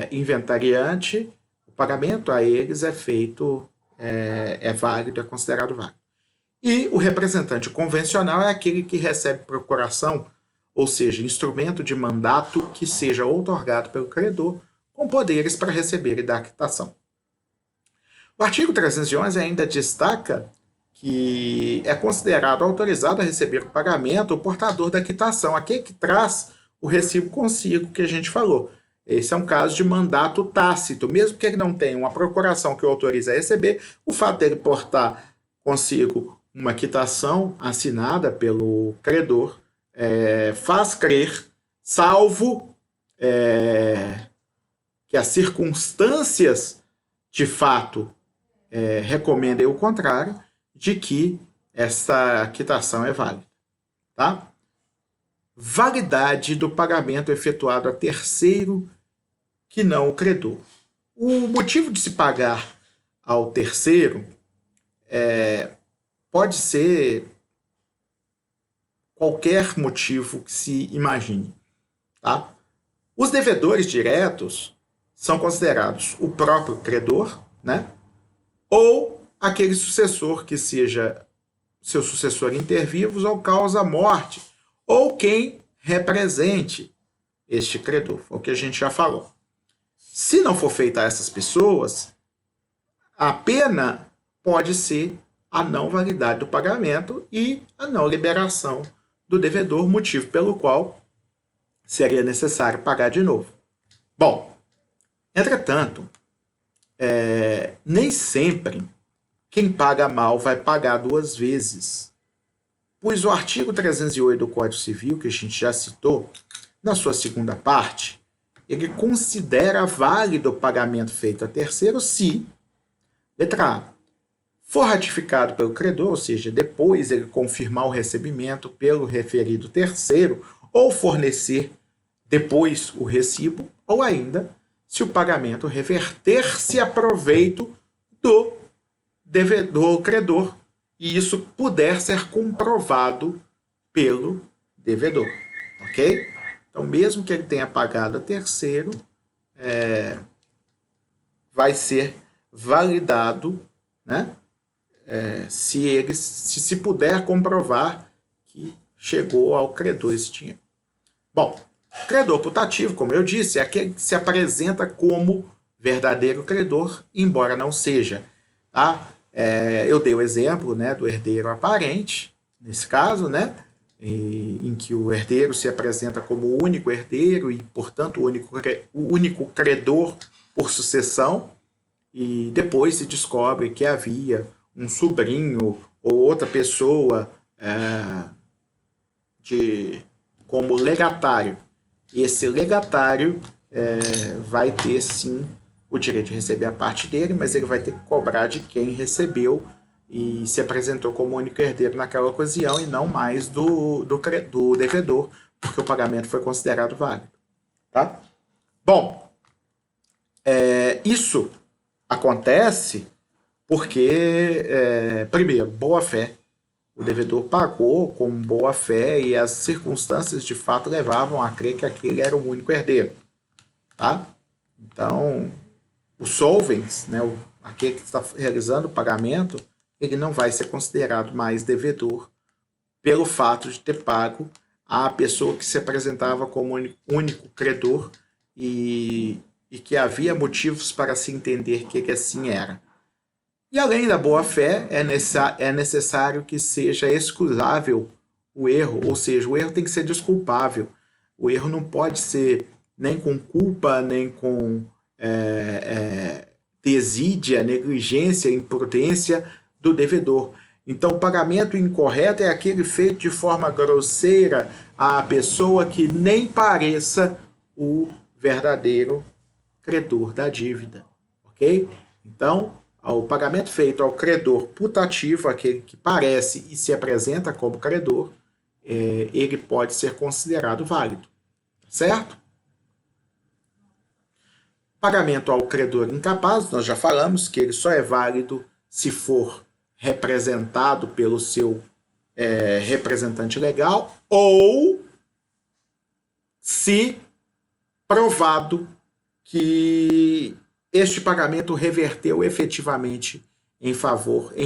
inventariante, o pagamento a eles é feito, é válido, é considerado válido. E o representante convencional é aquele que recebe procuração, ou seja, instrumento de mandato que seja outorgado pelo credor, com poderes para receber e dar quitação. O artigo 311 ainda destaca que é considerado autorizado a receber o pagamento o portador da quitação, aquele que traz o recibo consigo que a gente falou. Esse é um caso de mandato tácito. Mesmo que ele não tenha uma procuração que o autorize a receber, o fato dele portar consigo uma quitação assinada pelo credor faz crer, salvo que as circunstâncias de fato recomendem o contrário, de que essa quitação é válida. Tá? Validade do pagamento efetuado a terceiro que não o credor. O motivo de se pagar ao terceiro pode ser qualquer motivo que se imagine. Tá? Os devedores diretos são considerados o próprio credor, né? Ou aquele sucessor que seja seu sucessor intervivos ou causa morte, ou quem represente este credor, o que a gente já falou. Se não for feita a essas pessoas, a pena pode ser a não validade do pagamento e a não liberação do devedor, motivo pelo qual seria necessário pagar de novo. Bom, entretanto, nem sempre quem paga mal vai pagar duas vezes, pois o artigo 308 do Código Civil, que a gente já citou, na sua segunda parte, ele considera válido o pagamento feito a terceiro se, letra A, for ratificado pelo credor, ou seja, depois ele confirmar o recebimento pelo referido terceiro, ou fornecer depois o recibo, ou ainda se o pagamento reverter-se a proveito do devedor credor, e isso puder ser comprovado pelo devedor, ok? Então, mesmo que ele tenha pagado a terceiro, vai ser validado, né? Se puder comprovar que chegou ao credor esse dinheiro. Bom, credor putativo, como eu disse, é aquele que se apresenta como verdadeiro credor, embora não seja. Tá? Eu dei o exemplo, né, do herdeiro aparente, nesse caso, né, em que o herdeiro se apresenta como o único herdeiro e, portanto, o único credor por sucessão, e depois se descobre que havia um sobrinho ou outra pessoa como legatário. Esse legatário vai ter, sim, o direito de receber a parte dele, mas ele vai ter que cobrar de quem recebeu e se apresentou como único herdeiro naquela ocasião e não mais do devedor, porque o pagamento foi considerado válido. Tá? Bom, isso acontece porque, primeiro, boa-fé. O devedor pagou com boa-fé e as circunstâncias de fato levavam a crer que aquele era o único herdeiro. Tá? Então, o solvens, né, aquele que está realizando o pagamento, ele não vai ser considerado mais devedor pelo fato de ter pago a pessoa que se apresentava como único credor e que havia motivos para se entender que assim era. E além da boa-fé, é necessário que seja excusável o erro, ou seja, o erro tem que ser desculpável. O erro não pode ser nem com culpa, nem com desídia, negligência, imprudência do devedor. Então, o pagamento incorreto é aquele feito de forma grosseira à pessoa que nem pareça o verdadeiro credor da dívida. Ok? Então, o pagamento feito ao credor putativo, aquele que parece e se apresenta como credor, ele pode ser considerado válido. Certo? Pagamento ao credor incapaz, nós já falamos que ele só é válido se for representado pelo seu representante legal ou se provado que este pagamento reverteu efetivamente em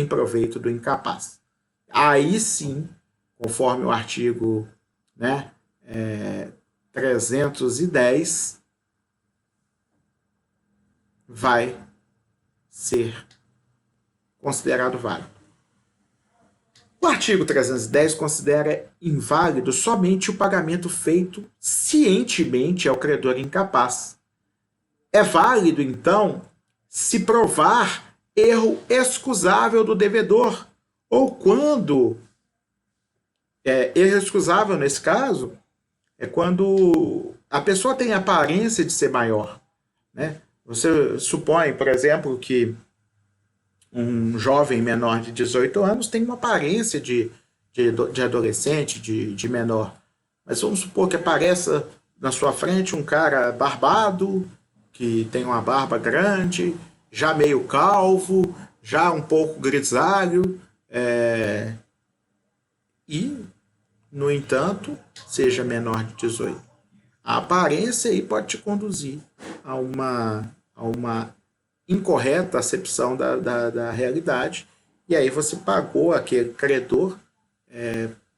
proveito do incapaz. Aí sim, conforme o artigo 310, vai ser considerado válido. O artigo 310 considera inválido somente o pagamento feito cientemente ao credor incapaz. É válido, então, se provar erro excusável do devedor, ou quando erro excusável nesse caso é quando a pessoa tem a aparência de ser maior, né? Você supõe, por exemplo, que um jovem menor de 18 anos tem uma aparência de adolescente, de menor. Mas vamos supor que apareça na sua frente um cara barbado, que tem uma barba grande, já meio calvo, já um pouco grisalho, e, no entanto, seja menor de 18. A aparência aí pode te conduzir a uma incorreta acepção da realidade, e aí você pagou aquele credor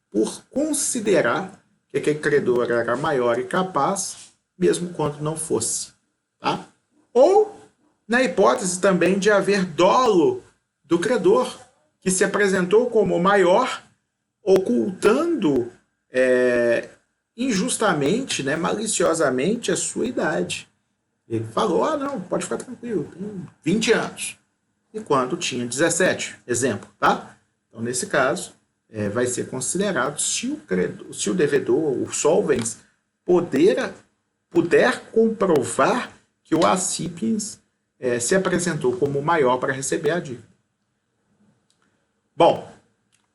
por considerar que aquele credor era maior e capaz, mesmo quando não fosse. Tá? Ou na hipótese também de haver dolo do credor, que se apresentou como maior, ocultando injustamente, né, maliciosamente a sua idade. Ele falou, não, pode ficar tranquilo, tem 20 anos. E quando tinha 17, exemplo, tá? Então, nesse caso, vai ser considerado se o devedor, o solvens, puder comprovar que o acipiens se apresentou como maior para receber a dívida. Bom,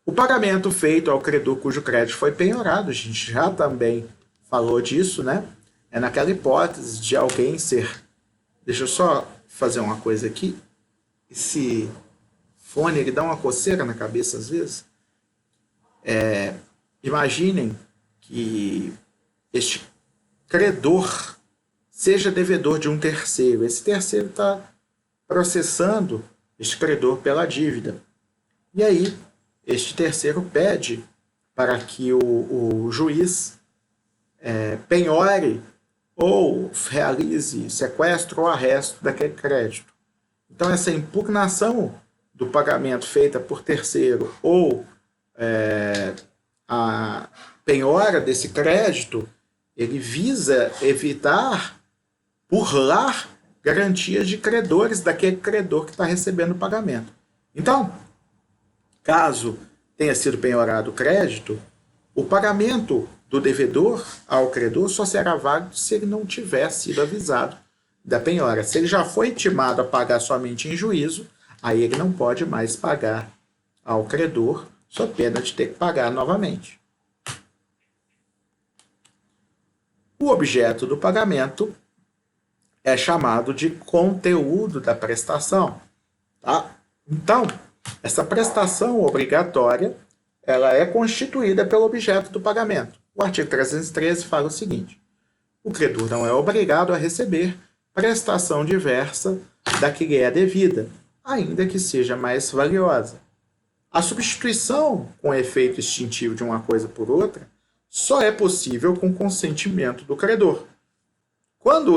o pagamento feito ao credor cujo crédito foi penhorado, a gente já também falou disso, né? É naquela hipótese de alguém ser... Deixa eu só fazer uma coisa aqui. Esse fone, ele dá uma coceira na cabeça às vezes. Imaginem que este credor seja devedor de um terceiro. Esse terceiro está processando este credor pela dívida. E aí, este terceiro pede para que o juiz penhore ou realize sequestro ou arresto daquele crédito. Então, essa impugnação do pagamento feita por terceiro ou a penhora desse crédito, ele visa evitar, burlar garantias de credores daquele credor que está recebendo o pagamento. Então, caso tenha sido penhorado o crédito, o pagamento do devedor ao credor só será válido se ele não tiver sido avisado da penhora. Se ele já foi intimado a pagar somente em juízo, aí ele não pode mais pagar ao credor, sob pena de ter que pagar novamente. O objeto do pagamento é chamado de conteúdo da prestação. Tá? Então, essa prestação obrigatória, ela é constituída pelo objeto do pagamento. O artigo 313 fala o seguinte: o credor não é obrigado a receber prestação diversa da que lhe é devida, ainda que seja mais valiosa. A substituição com efeito extintivo de uma coisa por outra só é possível com consentimento do credor. Quando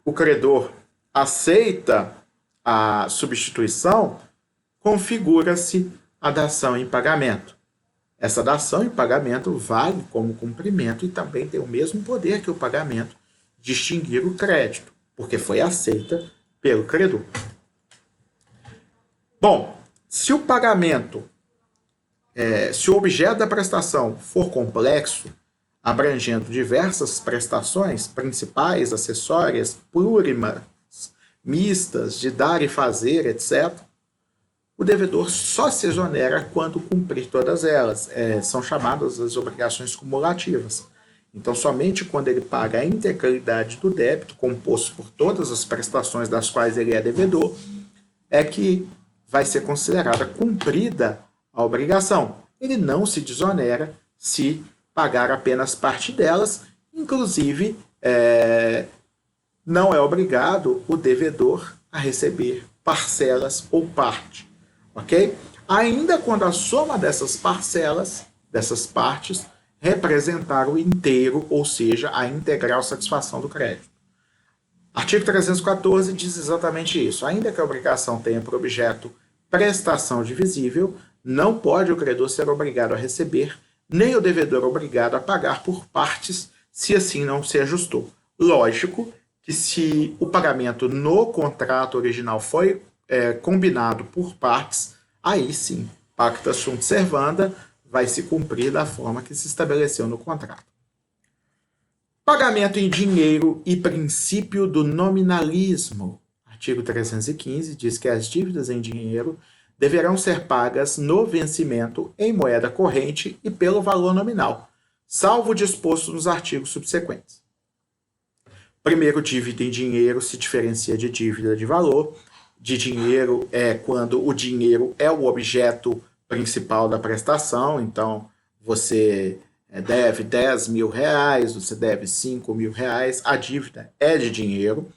o credor aceita a substituição, configura-se a dação em pagamento. Essa dação em pagamento vale como cumprimento e também tem o mesmo poder que o pagamento de extinguir o crédito, porque foi aceita pelo credor. Bom, se o pagamento, se o objeto da prestação for complexo, abrangendo diversas prestações principais, acessórias, plurimas, mistas, de dar e fazer, etc., o devedor só se exonera quando cumprir todas elas. São chamadas as obrigações cumulativas. Então, somente quando ele paga a integralidade do débito, composto por todas as prestações das quais ele é devedor, é que vai ser considerada cumprida a obrigação. Ele não se desonera se pagar apenas parte delas, inclusive não é obrigado o devedor a receber parcelas ou parte. Ok? Ainda quando a soma dessas parcelas, dessas partes, representar o inteiro, ou seja, a integral satisfação do crédito. Artigo 314 diz exatamente isso. Ainda que a obrigação tenha por objeto prestação divisível, não pode o credor ser obrigado a receber, nem o devedor obrigado a pagar por partes, se assim não se ajustou. Lógico que se o pagamento no contrato original foi combinado por partes, aí sim, pacta sunt servanda, vai se cumprir da forma que se estabeleceu no contrato. Pagamento em dinheiro e princípio do nominalismo. Artigo 315 diz que as dívidas em dinheiro deverão ser pagas no vencimento em moeda corrente e pelo valor nominal, salvo o disposto nos artigos subsequentes. Primeiro, dívida em dinheiro se diferencia de dívida de valor. De dinheiro é quando o dinheiro é o objeto principal da prestação, então você deve 10 mil reais, você deve 5 mil reais, a dívida é de dinheiro.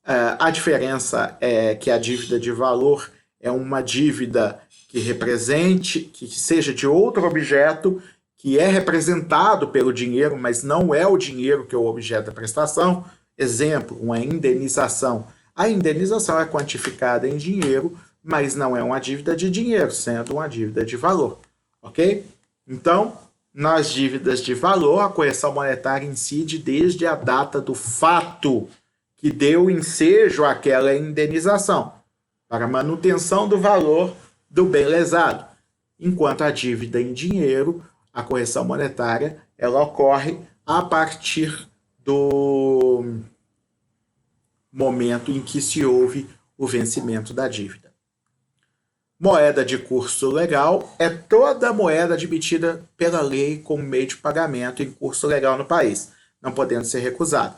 A diferença é que a dívida de valor é uma dívida que represente, que seja de outro objeto, que é representado pelo dinheiro, mas não é o dinheiro que é o objeto da prestação. Exemplo, uma indenização. A indenização é quantificada em dinheiro, mas não é uma dívida de dinheiro, sendo uma dívida de valor. Ok? Então, nas dívidas de valor, a correção monetária incide desde a data do fato que deu ensejo àquela indenização, para manutenção do valor do bem lesado. Enquanto a dívida em dinheiro, a correção monetária, ela ocorre a partir do momento em que se houve o vencimento da dívida. Moeda de curso legal é toda moeda admitida pela lei como meio de pagamento em curso legal no país, não podendo ser recusada.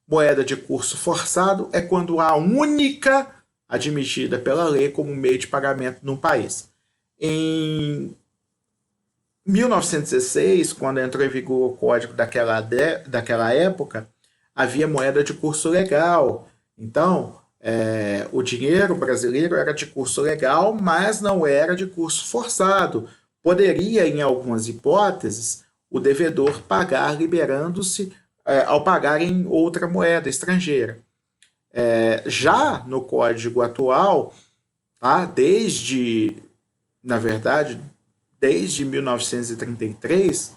Moeda de curso forçado é quando a única admitida pela lei como meio de pagamento no país. Em 1916, quando entrou em vigor o código daquela época, havia moeda de curso legal. Então, o dinheiro brasileiro era de curso legal, mas não era de curso forçado. Poderia, em algumas hipóteses, o devedor pagar liberando-se ao pagar em outra moeda estrangeira. Já no Código atual, tá, desde 1933,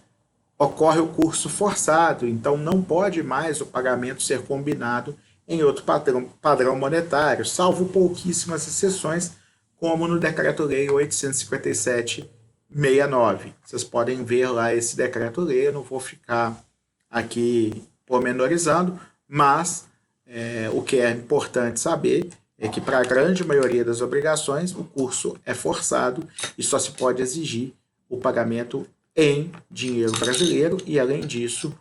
ocorre o curso forçado, então não pode mais o pagamento ser combinado em outro padrão monetário, salvo pouquíssimas exceções, como no Decreto-Lei 857/69. Vocês podem ver lá esse Decreto-Lei, eu não vou ficar aqui pormenorizando, mas o que é importante saber é que para a grande maioria das obrigações o curso é forçado e só se pode exigir o pagamento em dinheiro brasileiro e, além disso,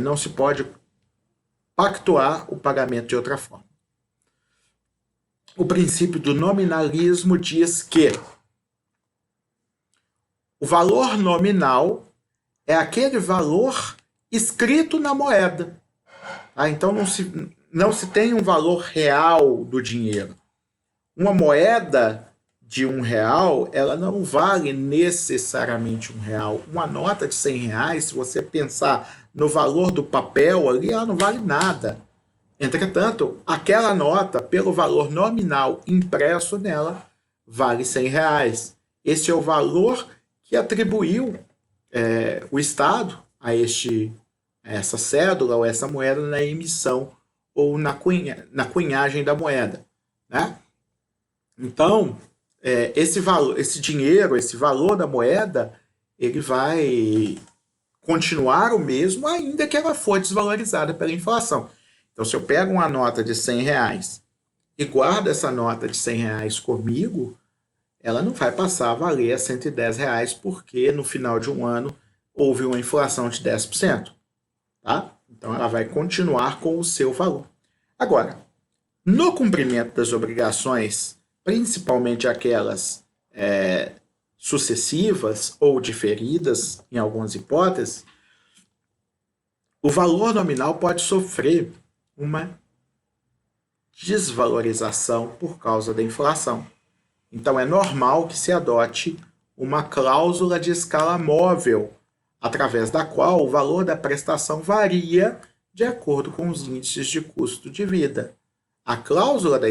não se pode pactuar o pagamento de outra forma. O princípio do nominalismo diz que o valor nominal é aquele valor escrito na moeda. Tá? Então não se tem um valor real do dinheiro. Uma moeda de R$1, ela não vale necessariamente R$1. Uma nota de R$100, se você pensar no valor do papel ali, ela não vale nada. Entretanto, aquela nota, pelo valor nominal impresso nela, vale R$100. Esse é o valor que atribuiu o Estado a essa cédula ou essa moeda na emissão ou na cunhagem da moeda, né? Então, esse dinheiro, esse valor da moeda, ele vai continuar o mesmo, ainda que ela for desvalorizada pela inflação. Então, se eu pego uma nota de R$100 e guardo essa nota de R$100 comigo, ela não vai passar a valer a R$110, porque no final de um ano houve uma inflação de 10%. Tá? Então, ela vai continuar com o seu valor. Agora, no cumprimento das obrigações, principalmente aquelas sucessivas ou diferidas, em algumas hipóteses, o valor nominal pode sofrer uma desvalorização por causa da inflação. Então, é normal que se adote uma cláusula de escala móvel, através da qual o valor da prestação varia de acordo com os índices de custo de vida. A cláusula da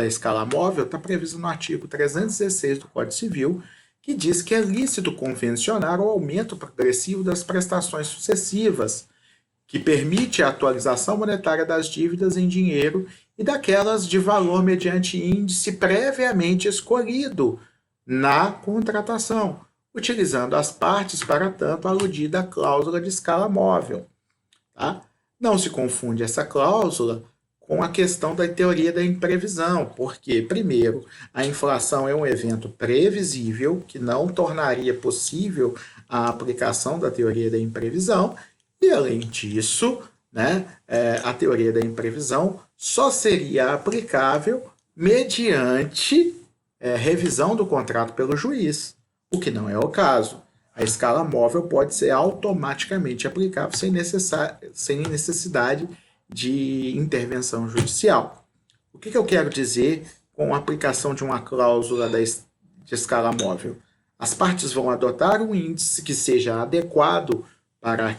escala móvel está prevista no artigo 316 do Código Civil, que diz que é lícito convencionar o aumento progressivo das prestações sucessivas, que permite a atualização monetária das dívidas em dinheiro e daquelas de valor mediante índice previamente escolhido na contratação, utilizando as partes para tanto aludida à cláusula de escala móvel. Tá? Não se confunde essa cláusula com a questão da teoria da imprevisão, porque, primeiro, a inflação é um evento previsível que não tornaria possível a aplicação da teoria da imprevisão, e, além disso, né, a teoria da imprevisão só seria aplicável mediante revisão do contrato pelo juiz, o que não é o caso. A escala móvel pode ser automaticamente aplicável sem necessidade de intervenção judicial. O que eu quero dizer com a aplicação de uma cláusula de escala móvel? As partes vão adotar um índice que seja adequado para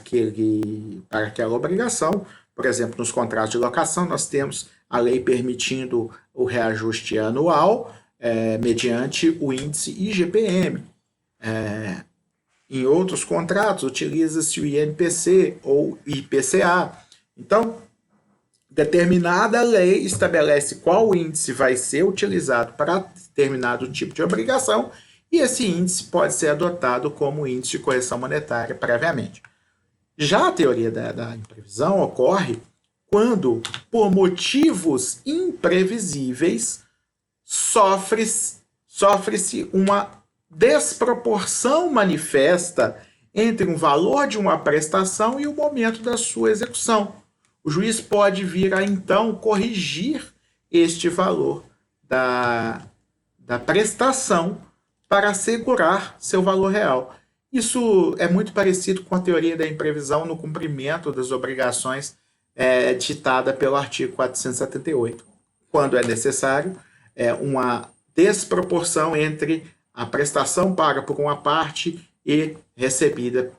aquela obrigação. Por exemplo, nos contratos de locação, nós temos a lei permitindo o reajuste anual mediante o índice IGPM. Em outros contratos, utiliza-se o INPC ou IPCA. Então, determinada lei estabelece qual índice vai ser utilizado para determinado tipo de obrigação, e esse índice pode ser adotado como índice de correção monetária previamente. Já a teoria da imprevisão ocorre quando, por motivos imprevisíveis, sofre-se uma desproporção manifesta entre um valor de uma prestação e o momento da sua execução. O juiz pode vir a, então, corrigir este valor da prestação para assegurar seu valor real. Isso é muito parecido com a teoria da imprevisão no cumprimento das obrigações ditada pelo artigo 478, quando é necessário uma desproporção entre a prestação paga por uma parte e recebida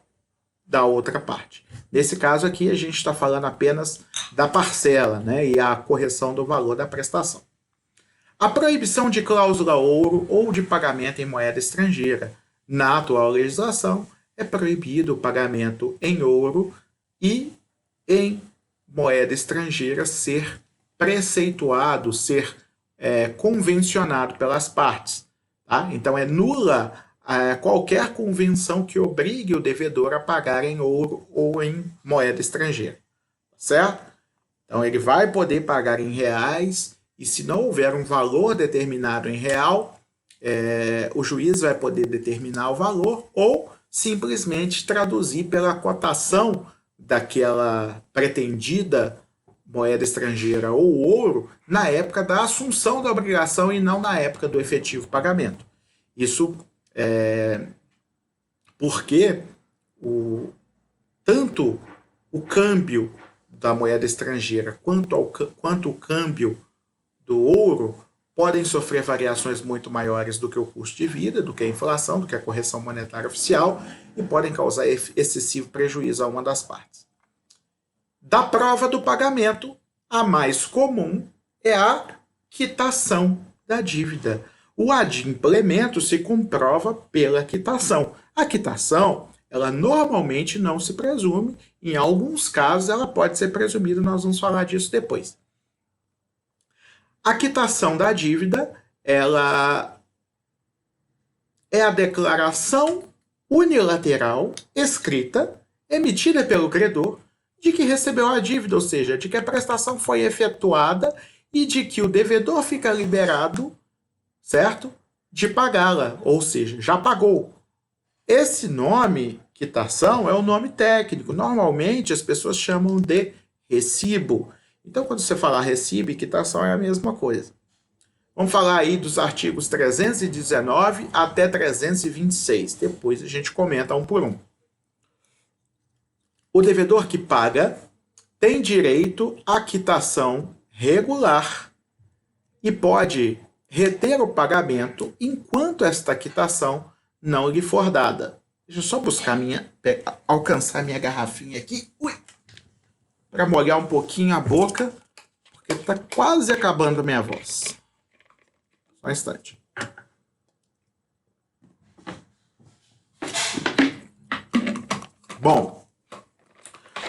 da outra parte. Nesse caso aqui, a gente está falando apenas da parcela, né, e a correção do valor da prestação. A proibição de cláusula ouro ou de pagamento em moeda estrangeira. Na atual legislação, é proibido o pagamento em ouro e em moeda estrangeira ser preceituado, ser convencionado pelas partes. Tá? Então, é nula qualquer convenção que obrigue o devedor a pagar em ouro ou em moeda estrangeira. Certo? Então, ele vai poder pagar em reais, e se não houver um valor determinado em real, o juiz vai poder determinar o valor ou simplesmente traduzir pela cotação daquela pretendida moeda estrangeira ou ouro na época da assunção da obrigação e não na época do efetivo pagamento. Isso porque tanto o câmbio da moeda estrangeira quanto o câmbio do ouro podem sofrer variações muito maiores do que o custo de vida, do que a inflação, do que a correção monetária oficial, e podem causar excessivo prejuízo a uma das partes. Da prova do pagamento, a mais comum é a quitação da dívida. O adimplemento se comprova pela quitação. A quitação, ela normalmente não se presume, em alguns casos ela pode ser presumida, nós vamos falar disso depois. A quitação da dívida, ela é a declaração unilateral, escrita, emitida pelo credor, de que recebeu a dívida, ou seja, de que a prestação foi efetuada e de que o devedor fica liberado, certo? De pagá-la, ou seja, já pagou. Esse nome, quitação, é um nome técnico. Normalmente as pessoas chamam de recibo. Então, quando você falar recibo e quitação, é a mesma coisa. Vamos falar aí dos artigos 319 até 326. Depois a gente comenta um por um. O devedor que paga tem direito à quitação regular e pode reter o pagamento enquanto esta quitação não lhe for dada. Deixa eu só alcançar minha garrafinha aqui. Para molhar um pouquinho a boca, porque está quase acabando a minha voz. Só um instante. Bom,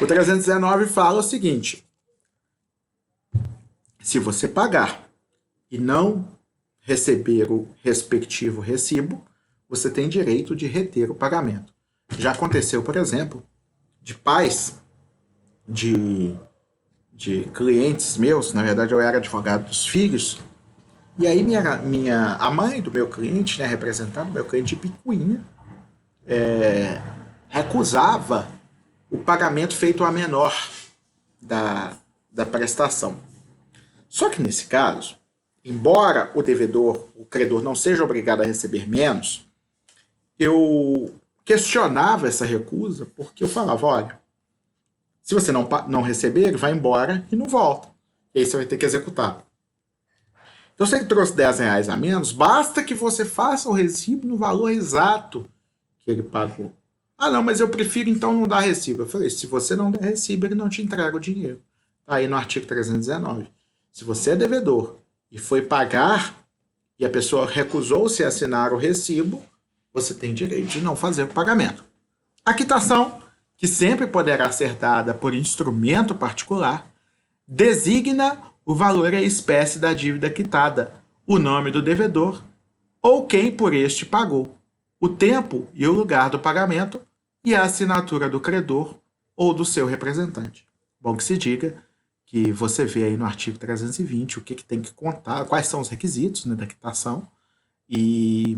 o 319 fala o seguinte: se você pagar e não receber o respectivo recibo, você tem direito de reter o pagamento. Já aconteceu, por exemplo, de pais de clientes meus, na verdade eu era advogado dos filhos, e aí a mãe do meu cliente, né, representando o meu cliente de picuinha, recusava o pagamento feito a menor da prestação. Só que nesse caso, embora o devedor, o credor, não seja obrigado a receber menos, eu questionava essa recusa, porque eu falava, olha, se você não receber, ele vai embora e não volta. E aí você vai ter que executar. Então, se ele trouxe R$10 a menos, basta que você faça o recibo no valor exato que ele pagou. Ah, não, mas eu prefiro então não dar recibo. Eu falei, se você não der recibo, ele não te entrega o dinheiro. Tá aí no artigo 319. Se você é devedor e foi pagar e a pessoa recusou-se a assinar o recibo, você tem direito de não fazer o pagamento. A quitação, que sempre poderá ser dada por instrumento particular, designa o valor e a espécie da dívida quitada, o nome do devedor ou quem por este pagou, o tempo e o lugar do pagamento e a assinatura do credor ou do seu representante. Bom que se diga que você vê aí no artigo 320 o que tem que contar, quais são os requisitos, né, da quitação, e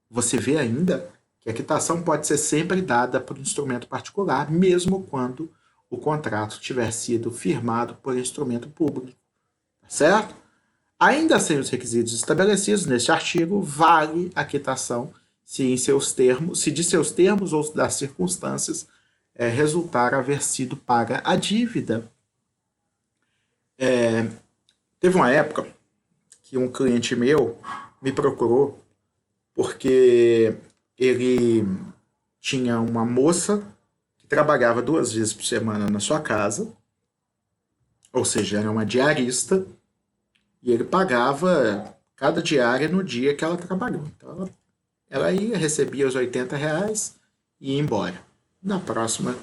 você vê ainda que a quitação pode ser sempre dada por instrumento particular, mesmo quando o contrato tiver sido firmado por instrumento público. Certo? Ainda sem os requisitos estabelecidos neste artigo, vale a quitação se de seus termos ou das circunstâncias resultar haver sido paga a dívida. Teve uma época que um cliente meu me procurou porque ele tinha uma moça que trabalhava 2 vezes por semana na sua casa, ou seja, era uma diarista, e ele pagava cada diária no dia que ela trabalhou. Então ela ia, recebia os R$80 e ia embora. Na próxima,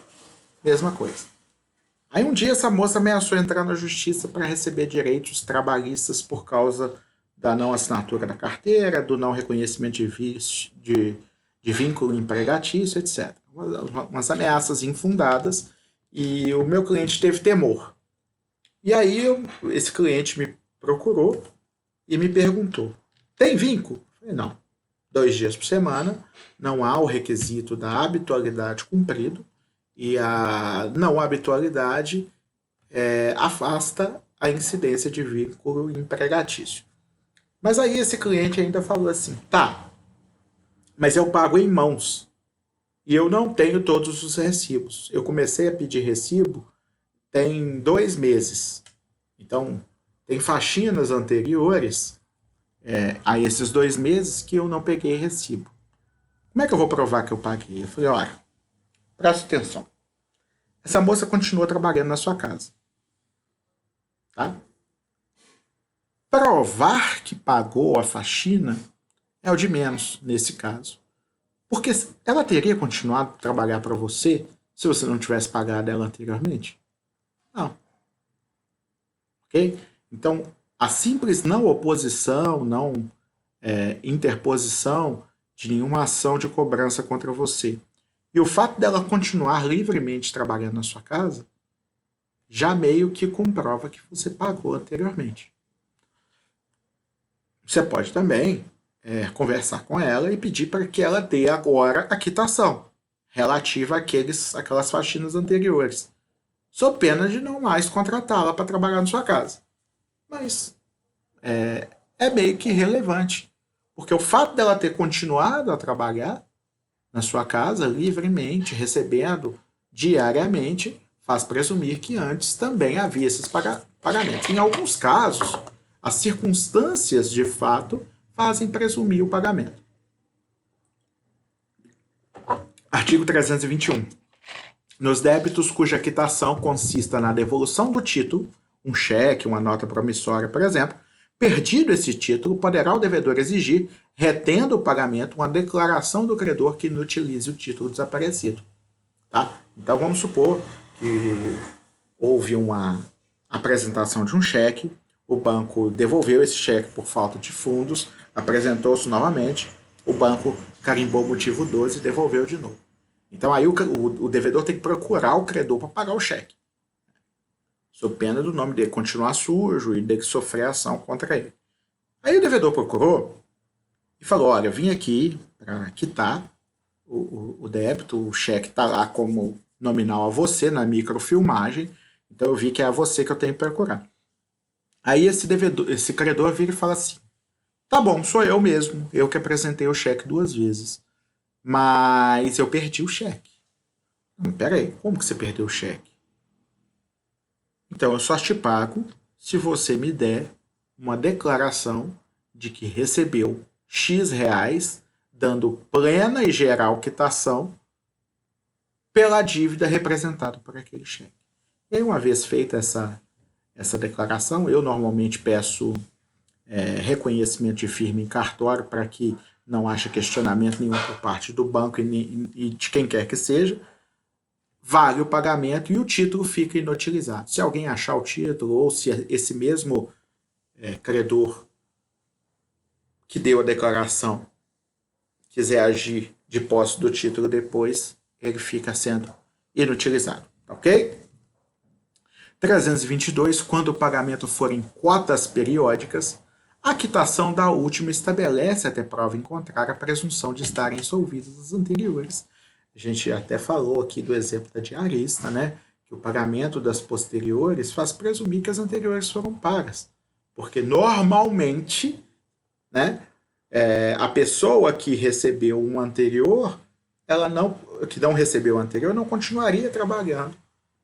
mesma coisa. Aí um dia essa moça ameaçou entrar na justiça para receber direitos trabalhistas por causa da não assinatura da carteira, do não reconhecimento de vínculo empregatício, etc. Umas ameaças infundadas, e o meu cliente teve temor. E aí esse cliente me procurou e me perguntou, tem vínculo? Eu falei, não. 2 dias por semana, não há o requisito da habitualidade cumprido, e a não habitualidade afasta a incidência de vínculo empregatício. Mas aí esse cliente ainda falou assim, tá, mas eu pago em mãos e eu não tenho todos os recibos. Eu comecei a pedir recibo tem 2 meses. Então, tem faxinas anteriores a esses 2 meses que eu não peguei recibo. Como é que eu vou provar que eu paguei? Eu falei, olha, presta atenção. Essa moça continuou trabalhando na sua casa. Tá? Provar que pagou a faxina é o de menos nesse caso. Porque ela teria continuado a trabalhar para você se você não tivesse pagado ela anteriormente? Não. Ok? Então, a simples não oposição, não interposição de nenhuma ação de cobrança contra você, e o fato dela continuar livremente trabalhando na sua casa, já meio que comprova que você pagou anteriormente. Você pode também conversar com ela e pedir para que ela dê agora a quitação relativa àquelas faxinas anteriores, sob pena de não mais contratá-la para trabalhar na sua casa. Mas é meio que irrelevante, porque o fato dela ter continuado a trabalhar na sua casa livremente, recebendo diariamente, faz presumir que antes também havia esses pagamentos. Em alguns casos, as circunstâncias de fato fazem presumir o pagamento. Artigo 321. Nos débitos cuja quitação consista na devolução do título um cheque, uma nota promissória, por exemplo, perdido esse título, poderá o devedor exigir, retendo o pagamento, uma declaração do credor que inutilize o título desaparecido. Tá? Então vamos supor que houve uma apresentação de um cheque, o banco devolveu esse cheque por falta de fundos, apresentou-se novamente, o banco carimbou o motivo 12 e devolveu de novo. Então aí o devedor tem que procurar o credor para pagar o cheque, sob pena do nome dele continuar sujo e dele sofrer ação contra ele. Aí o devedor procurou e falou, olha, vim aqui para quitar o débito, o cheque está lá como nominal a você na microfilmagem, então eu vi que é a você que eu tenho que procurar. Aí esse credor vira e fala assim, tá bom, sou eu mesmo, eu que apresentei o cheque 2 vezes, mas eu perdi o cheque. Peraí, como que você perdeu o cheque? Então eu só te pago se você me der uma declaração de que recebeu X reais, dando plena e geral quitação pela dívida representada por aquele cheque. E aí, uma vez feita essa declaração, eu normalmente peço reconhecimento de firma em cartório para que não haja questionamento nenhum por parte do banco e de quem quer que seja, vale o pagamento e o título fica inutilizado. Se alguém achar o título ou se esse mesmo credor que deu a declaração quiser agir de posse do título depois, ele fica sendo inutilizado, ok? 322, quando o pagamento for em cotas periódicas, a quitação da última estabelece, até prova em contrário, a presunção de estarem insolvidas as anteriores. A gente até falou aqui do exemplo da diarista, né? Que o pagamento das posteriores faz presumir que as anteriores foram pagas. Porque normalmente, né, a pessoa que recebeu um anterior, que não recebeu o anterior, não continuaria trabalhando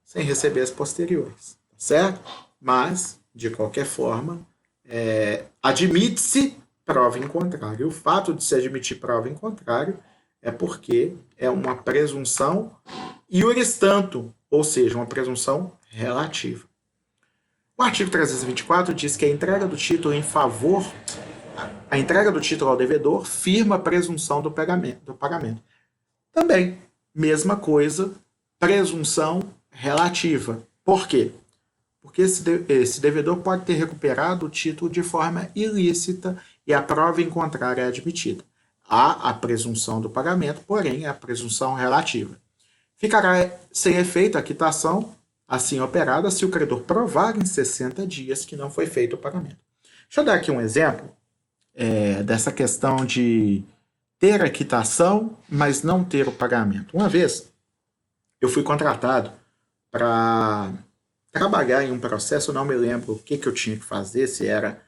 sem receber as posteriores, certo? Mas, de qualquer forma, admite-se prova em contrário. O fato de se admitir prova em contrário é porque é uma presunção iuris tanto, ou seja, uma presunção relativa. O artigo 324 diz que a entrega do título ao devedor firma a presunção do pagamento. Também, mesma coisa, presunção relativa. Por quê? Porque esse devedor pode ter recuperado o título de forma ilícita e a prova em contrário é admitida. Há a presunção do pagamento, porém a presunção relativa. Ficará sem efeito a quitação assim operada se o credor provar em 60 dias que não foi feito o pagamento. Deixa eu dar aqui um exemplo dessa questão de ter a quitação, mas não ter o pagamento. Uma vez, eu fui contratado para trabalhar em um processo, eu não me lembro o que eu tinha que fazer, se era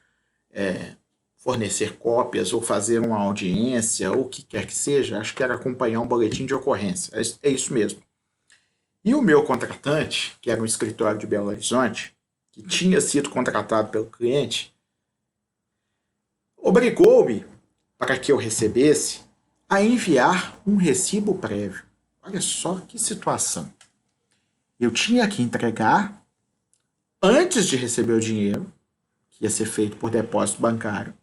fornecer cópias ou fazer uma audiência, ou o que quer que seja, acho que era acompanhar um boletim de ocorrência, é isso mesmo. E o meu contratante, que era um escritório de Belo Horizonte, que tinha sido contratado pelo cliente, obrigou-me, para que eu recebesse, a enviar um recibo prévio. Olha só que situação. Eu tinha que entregar, antes de receber o dinheiro, que ia ser feito por depósito bancário,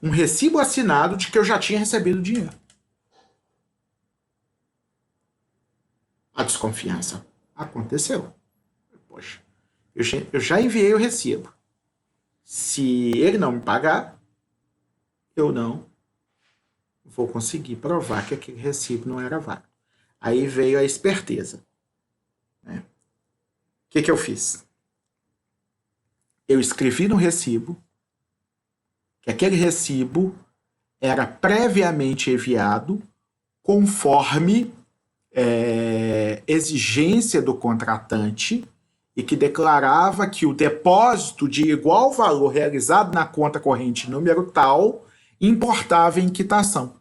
um recibo assinado de que eu já tinha recebido o dinheiro. A desconfiança aconteceu. Poxa, eu já enviei o recibo. Se ele não me pagar, eu não vou conseguir provar que aquele recibo não era válido. Aí veio a esperteza. Né? O que eu fiz? Eu escrevi no recibo que aquele recibo era previamente enviado conforme exigência do contratante e que declarava que o depósito de igual valor realizado na conta corrente número tal importava em quitação.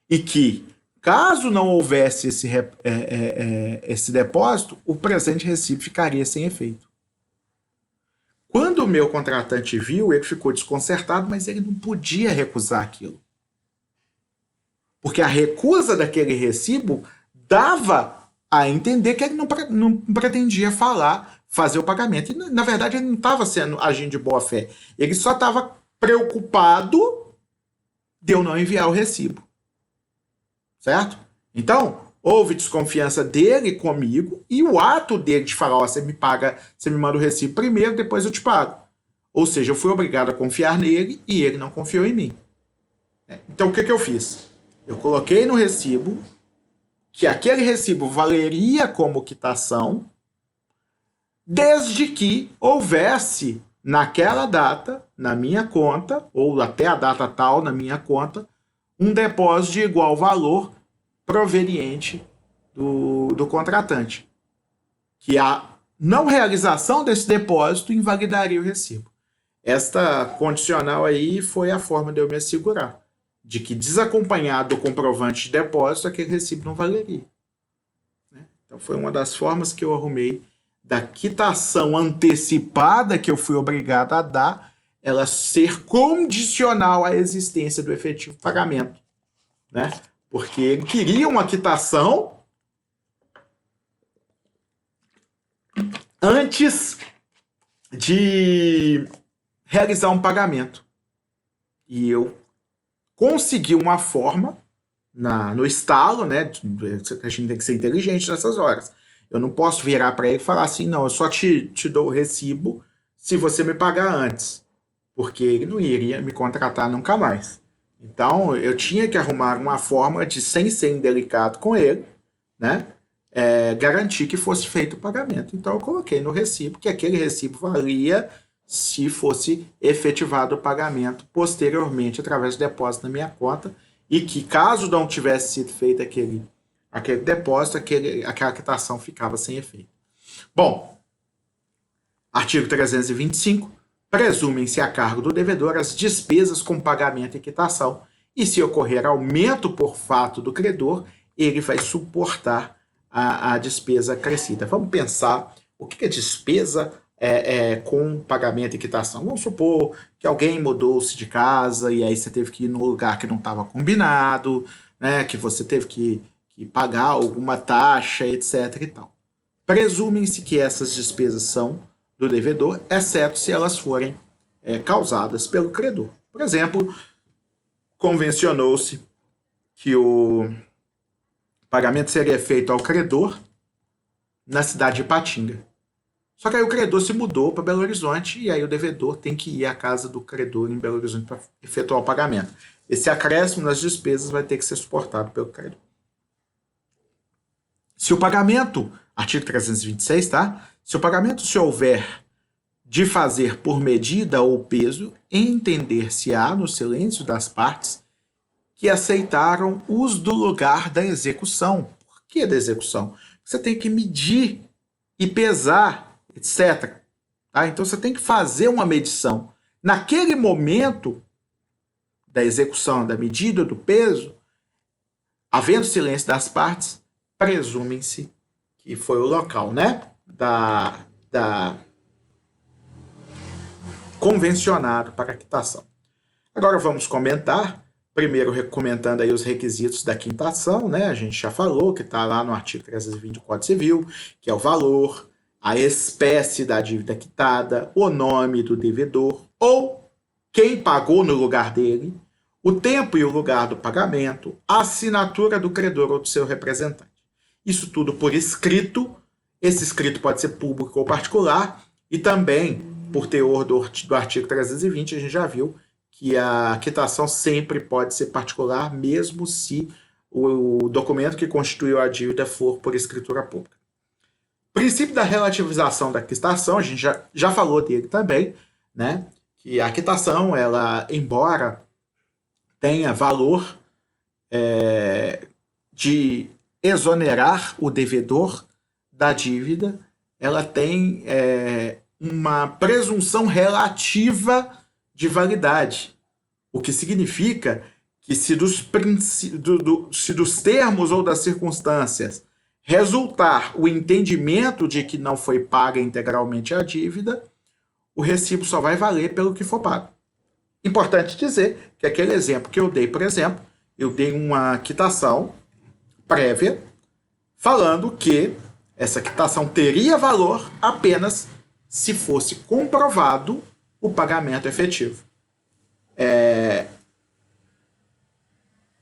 E que, caso não houvesse esse depósito, o presente recibo ficaria sem efeito. Quando o meu contratante viu, ele ficou desconcertado, mas ele não podia recusar aquilo. Porque a recusa daquele recibo dava a entender que ele não pretendia falar fazer o pagamento. E, na verdade, ele não estava agindo de boa fé. Ele só estava preocupado de eu não enviar o recibo. Certo? Então, houve desconfiança dele comigo e o ato dele de falar, ó, você me paga, você me manda o recibo primeiro, depois eu te pago. Ou seja, eu fui obrigado a confiar nele e ele não confiou em mim. Então, o que eu fiz? Eu coloquei no recibo que aquele recibo valeria como quitação desde que houvesse naquela data, na minha conta, ou até a data tal na minha conta, um depósito de igual valor proveniente do contratante. Que a não realização desse depósito invalidaria o recibo. Esta condicional aí foi a forma de eu me assegurar de que, desacompanhado do comprovante de depósito, aquele recibo não valeria. Então, foi uma das formas que eu arrumei da quitação antecipada que eu fui obrigado a dar, ela ser condicional à existência do efetivo pagamento. Né? Porque ele queria uma quitação antes de realizar um pagamento. E eu consegui uma forma no estalo, né? A gente tem que ser inteligente nessas horas. Eu não posso virar para ele e falar assim, não, eu só te dou o recibo se você me pagar antes. Porque ele não iria me contratar nunca mais. Então, eu tinha que arrumar uma forma de, sem ser indelicado com ele, né? Garantir que fosse feito o pagamento. Então, eu coloquei no recibo que aquele recibo valia se fosse efetivado o pagamento posteriormente através do depósito na minha conta e que, caso não tivesse sido feito aquele depósito, aquela quitação ficava sem efeito. Bom, artigo 325, presumem-se a cargo do devedor as despesas com pagamento e quitação, e se ocorrer aumento por fato do credor, ele vai suportar a despesa acrescida. Vamos pensar o que é despesa com pagamento e quitação. Vamos supor que alguém mudou-se de casa e aí você teve que ir no lugar que não estava combinado, né, que você teve que pagar alguma taxa, etc. e tal. Presumem-se que essas despesas são do devedor, exceto se elas forem causadas pelo credor. Por exemplo, convencionou-se que o pagamento seria feito ao credor na cidade de Ipatinga. Só que aí o credor se mudou para Belo Horizonte e aí o devedor tem que ir à casa do credor em Belo Horizonte para efetuar o pagamento. Esse acréscimo nas despesas vai ter que ser suportado pelo credor. Se o pagamento, artigo 326, tá? Se o pagamento se houver de fazer por medida ou peso, entender-se-á no silêncio das partes que aceitaram uso do lugar da execução. Por que da execução? Você tem que medir e pesar, etc. Tá? Então você tem que fazer uma medição. Naquele momento da execução, da medida do peso, havendo silêncio das partes, presumem-se que foi o local, né, da convencionado para a quitação. Agora vamos comentar, primeiro comentando aí os requisitos da quitação, né, a gente já falou que está lá no artigo 320 do Código Civil, que é o valor, a espécie da dívida quitada, o nome do devedor ou quem pagou no lugar dele, o tempo e o lugar do pagamento, a assinatura do credor ou do seu representante. Isso tudo por escrito. Esse escrito pode ser público ou particular. E também, por teor do artigo 320, a gente já viu que a quitação sempre pode ser particular, mesmo se o documento que constituiu a dívida for por escritura pública. Princípio da relativização da quitação, a gente já falou dele também, né? Que a quitação, ela, embora tenha valor de exonerar o devedor da dívida, ela tem uma presunção relativa de validade, o que significa que se dos termos ou das circunstâncias resultar o entendimento de que não foi paga integralmente a dívida, o recibo só vai valer pelo que for pago. Importante dizer que aquele exemplo que eu dei, por exemplo, eu dei uma quitação prévia falando que essa quitação teria valor apenas se fosse comprovado o pagamento efetivo.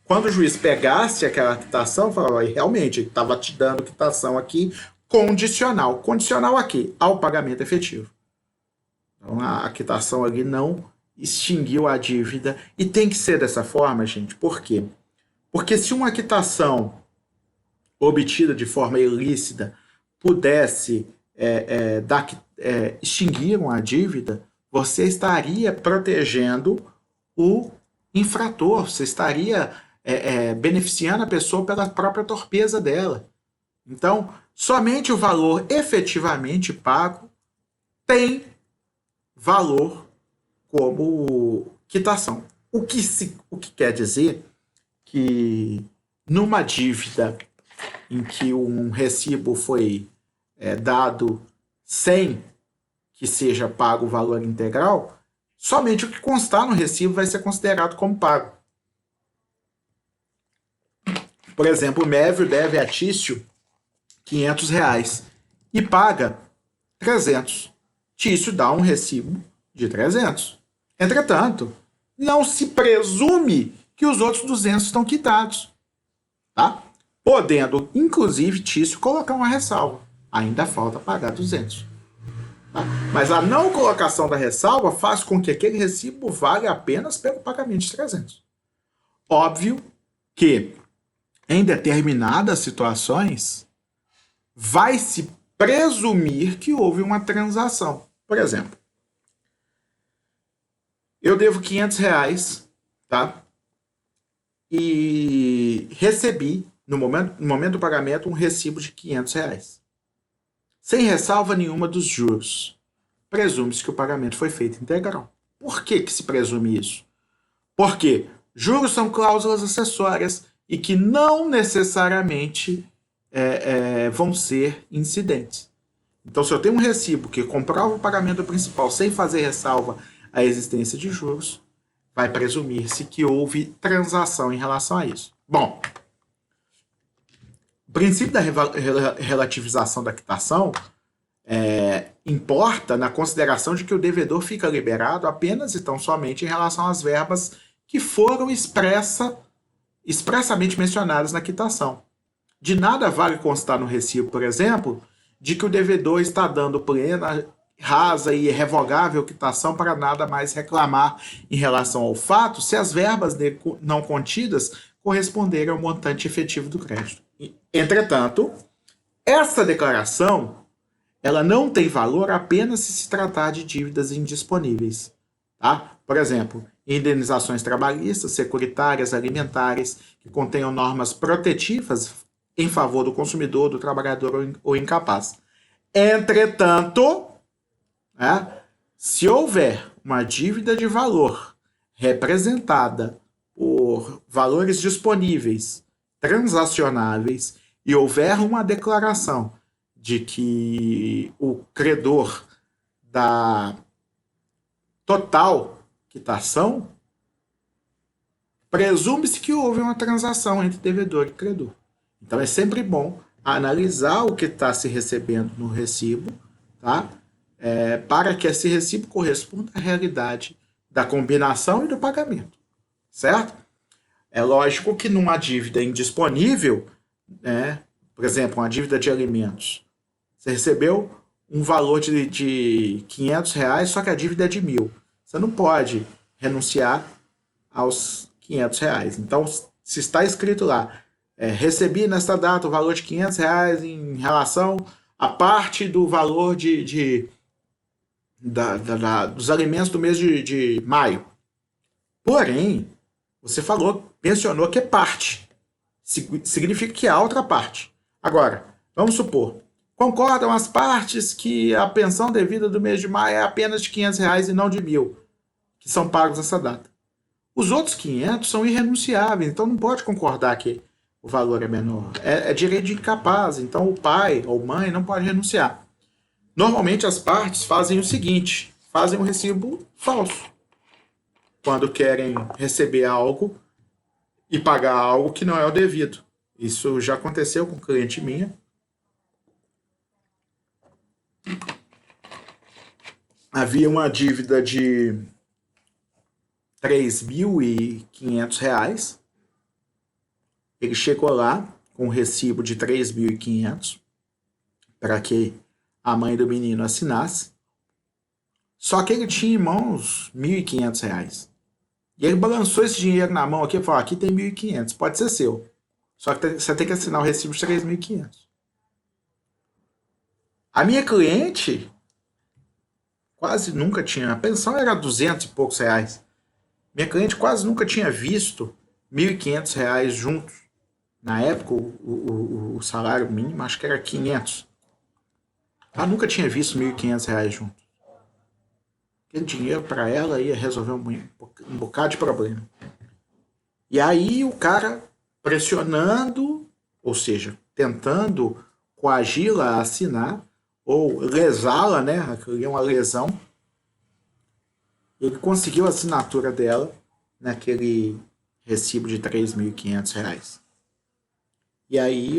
Quando o juiz pegasse aquela quitação, falava, realmente, ele estava te dando quitação aqui condicional. Condicional aqui, ao pagamento efetivo. Então, a quitação ali não extinguiu a dívida. E tem que ser dessa forma, gente. Por quê? Porque se uma quitação obtida de forma ilícita pudesse extinguir uma dívida, você estaria protegendo o infrator, você estaria beneficiando a pessoa pela própria torpeza dela. Então, somente o valor efetivamente pago tem valor como quitação. O que quer dizer que numa dívida em que um recibo foi dado sem que seja pago o valor integral, somente o que constar no recibo vai ser considerado como pago. Por exemplo, o Mévio deve a Tício R$500 e paga 300. Tício dá um recibo de 300. Entretanto, não se presume que os outros 200 estão quitados. Tá? Podendo, inclusive, Tício colocar uma ressalva. Ainda falta pagar 200. Tá? Mas a não colocação da ressalva faz com que aquele recibo valha apenas pelo pagamento de 300. Óbvio que, em determinadas situações, vai se presumir que houve uma transação. Por exemplo, eu devo R$500, tá? E recebi, no momento do pagamento, um recibo de R$500. Sem ressalva nenhuma dos juros. Presume-se que o pagamento foi feito integral. Por que se presume isso? Porque juros são cláusulas acessórias e que não necessariamente vão ser incidentes. Então, se eu tenho um recibo que comprova o pagamento principal sem fazer ressalva à existência de juros, vai presumir-se que houve transação em relação a isso. Bom, o princípio da relativização da quitação importa na consideração de que o devedor fica liberado apenas e tão somente em relação às verbas que foram expressamente mencionadas na quitação. De nada vale constar no recibo, por exemplo, de que o devedor está dando plena, rasa e irrevogável quitação para nada mais reclamar em relação ao fato se as verbas não contidas corresponderem ao montante efetivo do crédito. Entretanto, essa declaração ela não tem valor apenas se tratar de dívidas indisponíveis. Tá? Por exemplo, indenizações trabalhistas, securitárias, alimentares, que contenham normas protetivas em favor do consumidor, do trabalhador ou incapaz. Entretanto, se houver uma dívida de valor representada por valores disponíveis, transacionáveis, e houver uma declaração de que o credor da total quitação, presume-se que houve uma transação entre devedor e credor. Então é sempre bom analisar o que está se recebendo no recibo, tá? Para que esse recibo corresponda à realidade da combinação e do pagamento, certo? É lógico que numa dívida indisponível, por exemplo, uma dívida de alimentos, você recebeu um valor de R$500, só que a dívida é de 1.000. Você não pode renunciar aos R$500. Então, se está escrito lá, recebi nesta data o valor de R$500 em relação à parte do valor dos alimentos do mês de maio. Porém, você mencionou que é parte. Significa que há outra parte. Agora, vamos supor, concordam as partes que a pensão devida do mês de maio é apenas de R$500 e não de 1.000, que são pagos nessa data. Os outros 500 são irrenunciáveis, então não pode concordar que o valor é menor. É direito de incapaz, então o pai ou mãe não pode renunciar. Normalmente as partes fazem o seguinte, fazem um recibo falso. Quando querem receber algo e pagar algo que não é o devido. Isso já aconteceu com cliente minha. havia uma dívida de R$ 3.500. Ele chegou lá com um recibo de 3.500 para que a mãe do menino assinasse. Só que ele tinha em mãos R$ 1.500. E ele balançou esse dinheiro na mão aqui e falou: aqui tem 1.500, pode ser seu. Só que você tem que assinar o recibo de 3.500. A minha cliente quase nunca tinha. A pensão era 200 e poucos reais. Minha cliente quase nunca tinha visto R$ 1.500 juntos. Na época, o salário mínimo acho que era 500. Ela nunca tinha visto R$ 1.500 juntos. Aquele dinheiro para ela ia resolver um bocado de problema. E aí o cara pressionando, ou seja, tentando coagi-la a assinar, ou lesá-la, né? Aquilo é uma lesão. Ele conseguiu a assinatura dela naquele recibo de R$ 3.500. E aí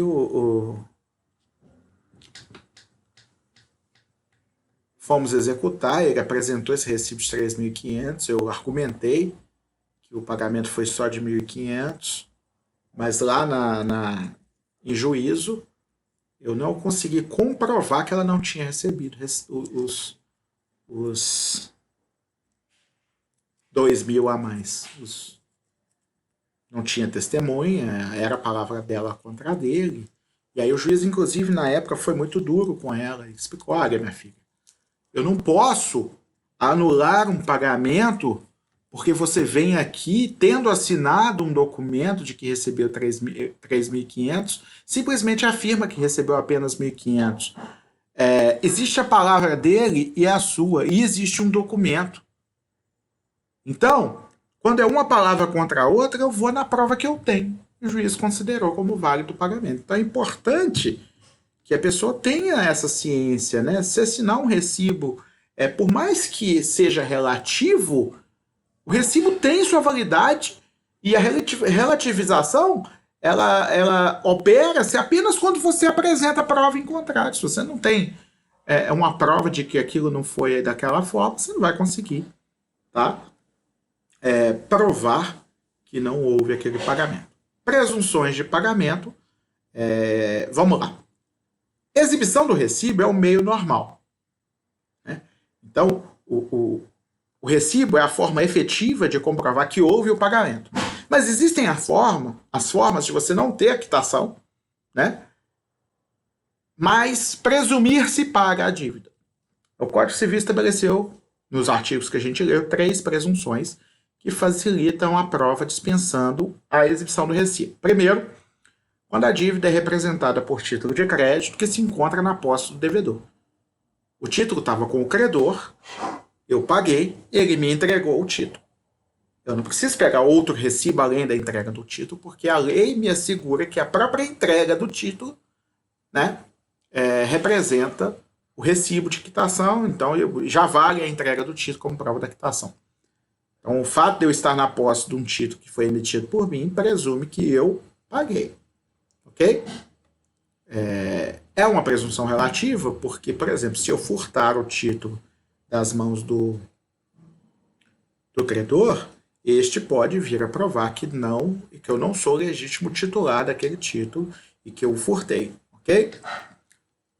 fomos executar, ele apresentou esse recibo de 3.500, eu argumentei que o pagamento foi só de 1.500, mas lá em juízo eu não consegui comprovar que ela não tinha recebido os 2.000 a mais. Não tinha testemunha, era a palavra dela contra a dele. E aí o juiz, inclusive, na época foi muito duro com ela. Ele explicou: olha, minha filha, eu não posso anular um pagamento porque você vem aqui tendo assinado um documento de que recebeu 3.500, simplesmente afirma que recebeu apenas 1.500. Existe a palavra dele e a sua, e existe um documento. Então, quando é uma palavra contra a outra, eu vou na prova que eu tenho. O juiz considerou como válido o pagamento. Então é importante que a pessoa tenha essa ciência, né? Se assinar um recibo, por mais que seja relativo, o recibo tem sua validade e a relativização ela opera-se apenas quando você apresenta a prova em contrário. Se você não tem uma prova de que aquilo não foi daquela forma, você não vai conseguir, tá? Provar que não houve aquele pagamento. Presunções de pagamento. Vamos lá. Exibição do recibo é o meio normal, né? Então, o recibo é a forma efetiva de comprovar que houve o pagamento. Mas existem as formas de você não ter a quitação, né? Mas presumir se paga a dívida. O Código Civil estabeleceu, nos artigos que a gente leu, 3 presunções que facilitam a prova dispensando a exibição do recibo. Primeiro, quando a dívida é representada por título de crédito que se encontra na posse do devedor. O título estava com o credor, eu paguei, ele me entregou o título. Eu não preciso pegar outro recibo além da entrega do título, porque a lei me assegura que a própria entrega do título, né, representa o recibo de quitação, então já vale a entrega do título como prova da quitação. Então, o fato de eu estar na posse de um título que foi emitido por mim presume que eu paguei. Ok? É uma presunção relativa, porque, por exemplo, se eu furtar o título das mãos do credor, este pode vir a provar que eu não sou legítimo titular daquele título e que eu furtei. Ok?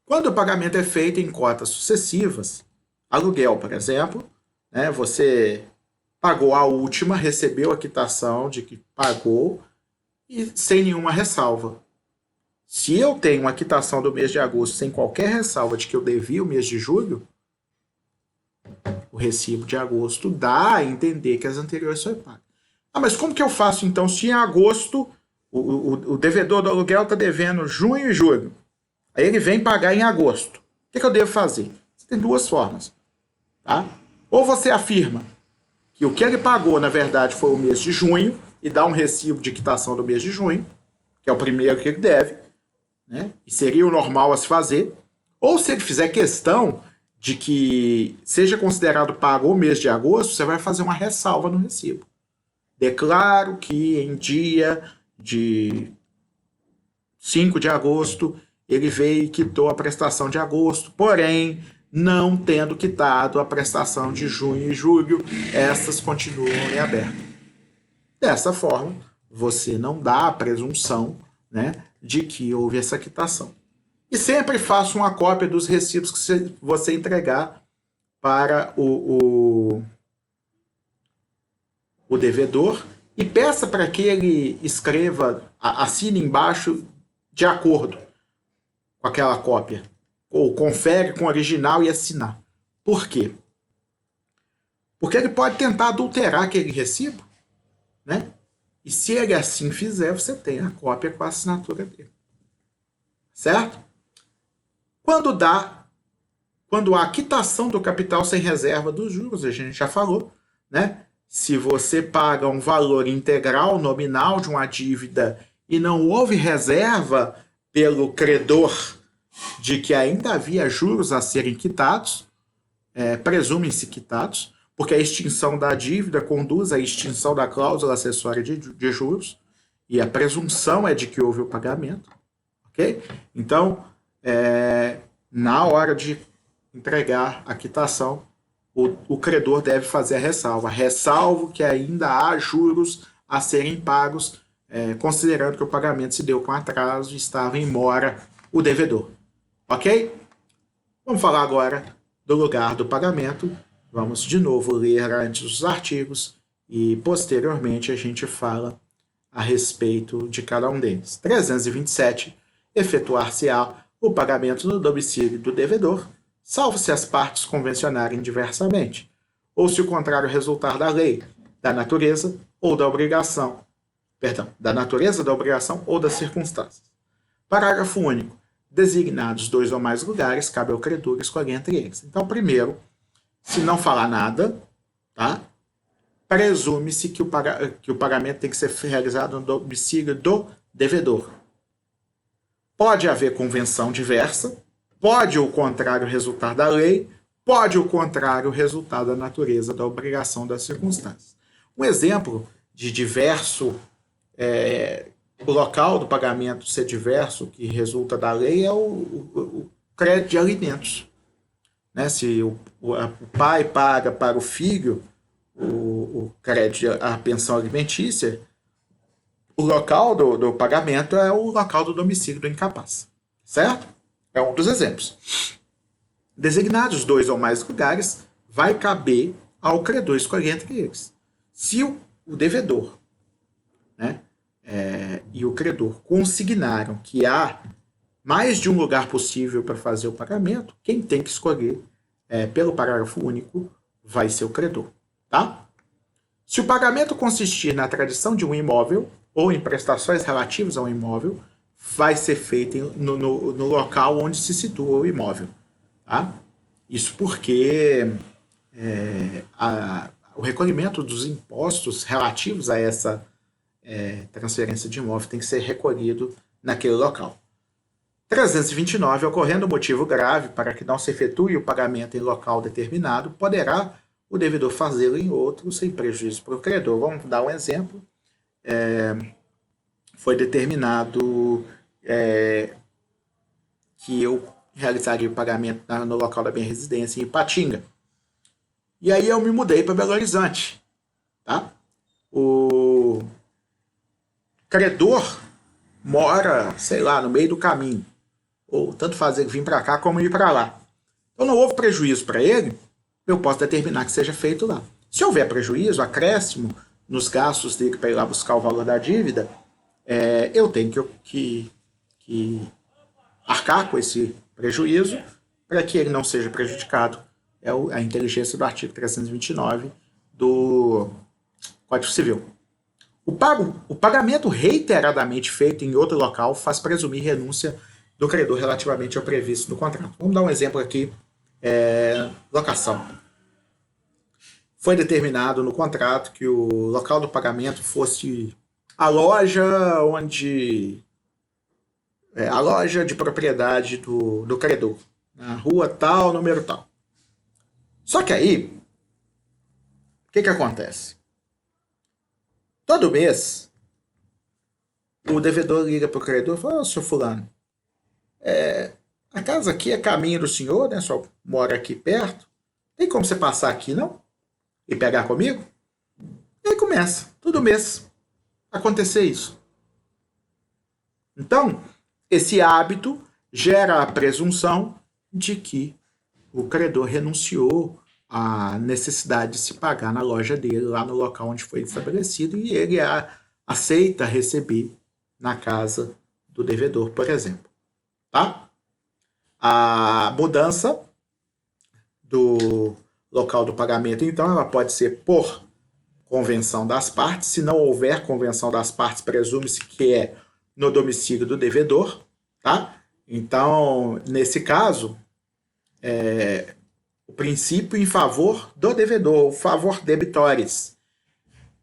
Quando o pagamento é feito em cotas sucessivas, aluguel, por exemplo, né, você pagou a última, recebeu a quitação de que pagou e sem nenhuma ressalva. Se eu tenho uma quitação do mês de agosto sem qualquer ressalva de que eu devia o mês de julho, o recibo de agosto dá a entender que as anteriores foi pagas. Mas como que eu faço então se em agosto o devedor do aluguel está devendo junho e julho? Aí ele vem pagar em agosto. O que eu devo fazer? Você tem 2 formas. Tá? Ou você afirma que o que ele pagou, na verdade, foi o mês de junho e dá um recibo de quitação do mês de junho, que é o primeiro que ele deve, né? E seria o normal a se fazer. Ou se ele fizer questão de que seja considerado pago o mês de agosto, você vai fazer uma ressalva no recibo. Declaro que em dia de 5 de agosto ele veio e quitou a prestação de agosto, porém, não tendo quitado a prestação de junho e julho, essas continuam em aberto. Dessa forma, você não dá a presunção, né, de que houve essa quitação. E sempre faça uma cópia dos recibos que você entregar para o devedor e peça para que ele escreva, assine embaixo de acordo com aquela cópia. Ou confere com o original e assinar. Por quê? Porque ele pode tentar adulterar aquele recibo, né? E se ele assim fizer, você tem a cópia com a assinatura dele. Certo? Quando há quitação do capital sem reserva dos juros, a gente já falou, né? Se você paga um valor integral nominal de uma dívida e não houve reserva pelo credor de que ainda havia juros a serem quitados, presumem-se quitados, porque a extinção da dívida conduz à extinção da cláusula acessória de juros, e a presunção é de que houve o pagamento, ok? Então, na hora de entregar a quitação, o credor deve fazer a ressalva. Ressalvo que ainda há juros a serem pagos, considerando que o pagamento se deu com atraso e estava em mora o devedor. Ok? Vamos falar agora do lugar do pagamento. Vamos de novo ler antes os artigos e posteriormente a gente fala a respeito de cada um deles. 327. Efetuar-se-á o pagamento no domicílio do devedor, salvo se as partes convencionarem diversamente, ou se o contrário resultar da lei, da natureza ou da obrigação, da natureza da obrigação ou das circunstâncias. Parágrafo único. Designados 2 ou mais lugares, cabe ao credor escolher entre eles. Então, primeiro, se não falar nada, tá? Presume-se que o pagamento tem que ser realizado no domicílio do devedor. Pode haver convenção diversa, pode o contrário resultar da lei, pode o contrário resultar da natureza da obrigação das circunstâncias. Um exemplo de diverso, o local do pagamento ser diverso, que resulta da lei, é o crédito de alimentos. Né? Se o pai paga para o filho o crédito, a pensão alimentícia, o local do pagamento é o local do domicílio do incapaz. Certo? É um dos exemplos. Designados 2 ou mais lugares, vai caber ao credor escolher entre eles. Se o devedor, né, e o credor consignaram que há mais de um lugar possível para fazer o pagamento, quem tem que escolher, pelo parágrafo único, vai ser o credor. Tá? Se o pagamento consistir na tradição de um imóvel ou em prestações relativas ao imóvel, vai ser feito no local onde se situa o imóvel. Tá? Isso porque o recolhimento dos impostos relativos a essa transferência de imóvel tem que ser recolhido naquele local. 329. Ocorrendo motivo grave para que não se efetue o pagamento em local determinado, poderá o devedor fazê-lo em outro sem prejuízo para o credor. Vamos dar um exemplo. Foi determinado que eu realizaria o pagamento no local da minha residência, em Ipatinga. E aí eu me mudei para Belo Horizonte. Tá? O credor mora, sei lá, no meio do caminho. Ou tanto fazer vir para cá como ir para lá. Então não houve prejuízo para ele, eu posso determinar que seja feito lá. Se houver prejuízo, acréscimo nos gastos dele para ir lá buscar o valor da dívida, eu tenho que arcar com esse prejuízo para que ele não seja prejudicado. É a inteligência do artigo 329 do Código Civil. O pagamento reiteradamente feito em outro local faz presumir renúncia do credor relativamente ao previsto no contrato. Vamos dar um exemplo aqui. Locação. Foi determinado no contrato que o local do pagamento fosse a loja a loja de propriedade do credor, na rua tal, número tal. Só que aí, o que acontece? Todo mês, o devedor liga para o credor e fala: seu fulano, a casa aqui é caminho do senhor, né? Só mora aqui perto. Tem como você passar aqui, não? E pegar comigo? E aí começa, todo mês, acontecer isso. Então, esse hábito gera a presunção de que o credor renunciou à necessidade de se pagar na loja dele, lá no local onde foi estabelecido, e ele aceita receber na casa do devedor, por exemplo. Tá? A mudança do local do pagamento, então, ela pode ser por convenção das partes. Se não houver convenção das partes, presume-se que é no domicílio do devedor, tá? Então, nesse caso, o princípio em favor do devedor, o favor debitores.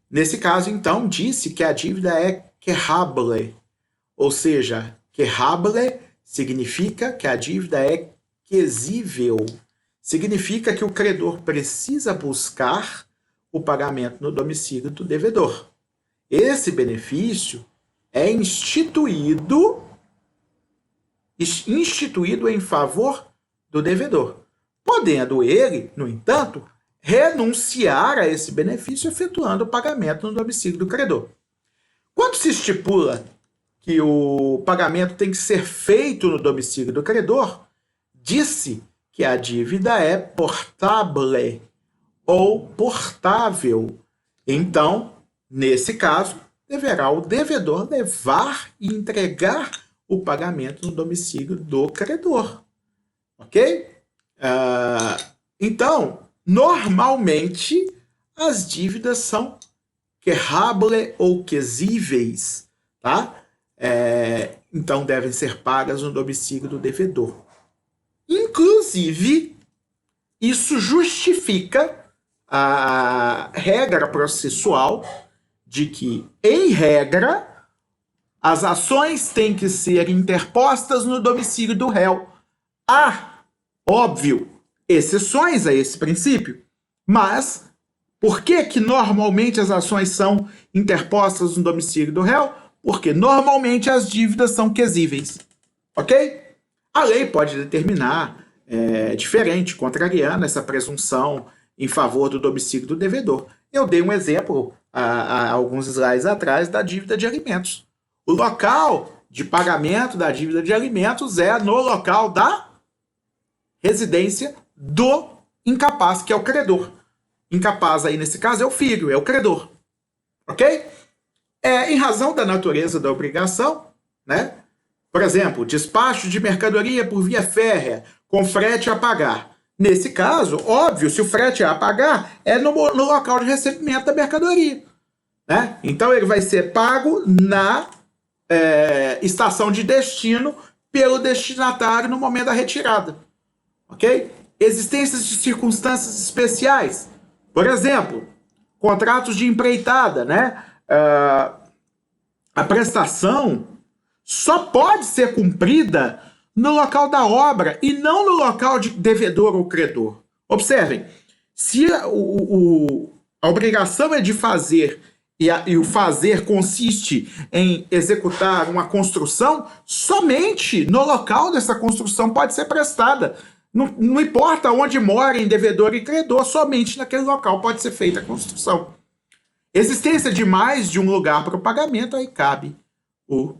Nesse caso, então, disse que a dívida é quejable, ou seja, quejable significa que a dívida é quesível, significa que o credor precisa buscar o pagamento no domicílio do devedor. Esse benefício é instituído em favor do devedor, podendo ele, no entanto, renunciar a esse benefício efetuando o pagamento no domicílio do credor. Quando se estipula que o pagamento tem que ser feito no domicílio do credor, disse que a dívida é portable ou portável. Então, nesse caso, deverá o devedor levar e entregar o pagamento no domicílio do credor. Ok? Então, normalmente, as dívidas são quejable ou quesíveis, tá? Então, devem ser pagas no domicílio do devedor. Inclusive, isso justifica a regra processual de que, em regra, as ações têm que ser interpostas no domicílio do réu. Há, óbvio, exceções a esse princípio, mas por que normalmente as ações são interpostas no domicílio do réu? Porque normalmente as dívidas são quesíveis, ok? A lei pode determinar diferente, contrariando essa presunção em favor do domicílio do devedor. Eu dei um exemplo há alguns slides atrás da dívida de alimentos. O local de pagamento da dívida de alimentos é no local da residência do incapaz, que é o credor. Incapaz aí, nesse caso, é o filho, é o credor. Ok? Em razão da natureza da obrigação, né? Por exemplo, despacho de mercadoria por via férrea, com frete a pagar. Nesse caso, óbvio, se o frete é a pagar, é no local de recebimento da mercadoria. Né? Então, ele vai ser pago na estação de destino pelo destinatário no momento da retirada. Ok? Existências de circunstâncias especiais. Por exemplo, contratos de empreitada, né? A prestação só pode ser cumprida no local da obra e não no local de devedor ou credor. Observem, se a obrigação é de fazer e o fazer consiste em executar uma construção, somente no local dessa construção pode ser prestada. Não importa onde morem devedor e credor, somente naquele local pode ser feita a construção. Existência de mais de um lugar para o pagamento, aí cabe o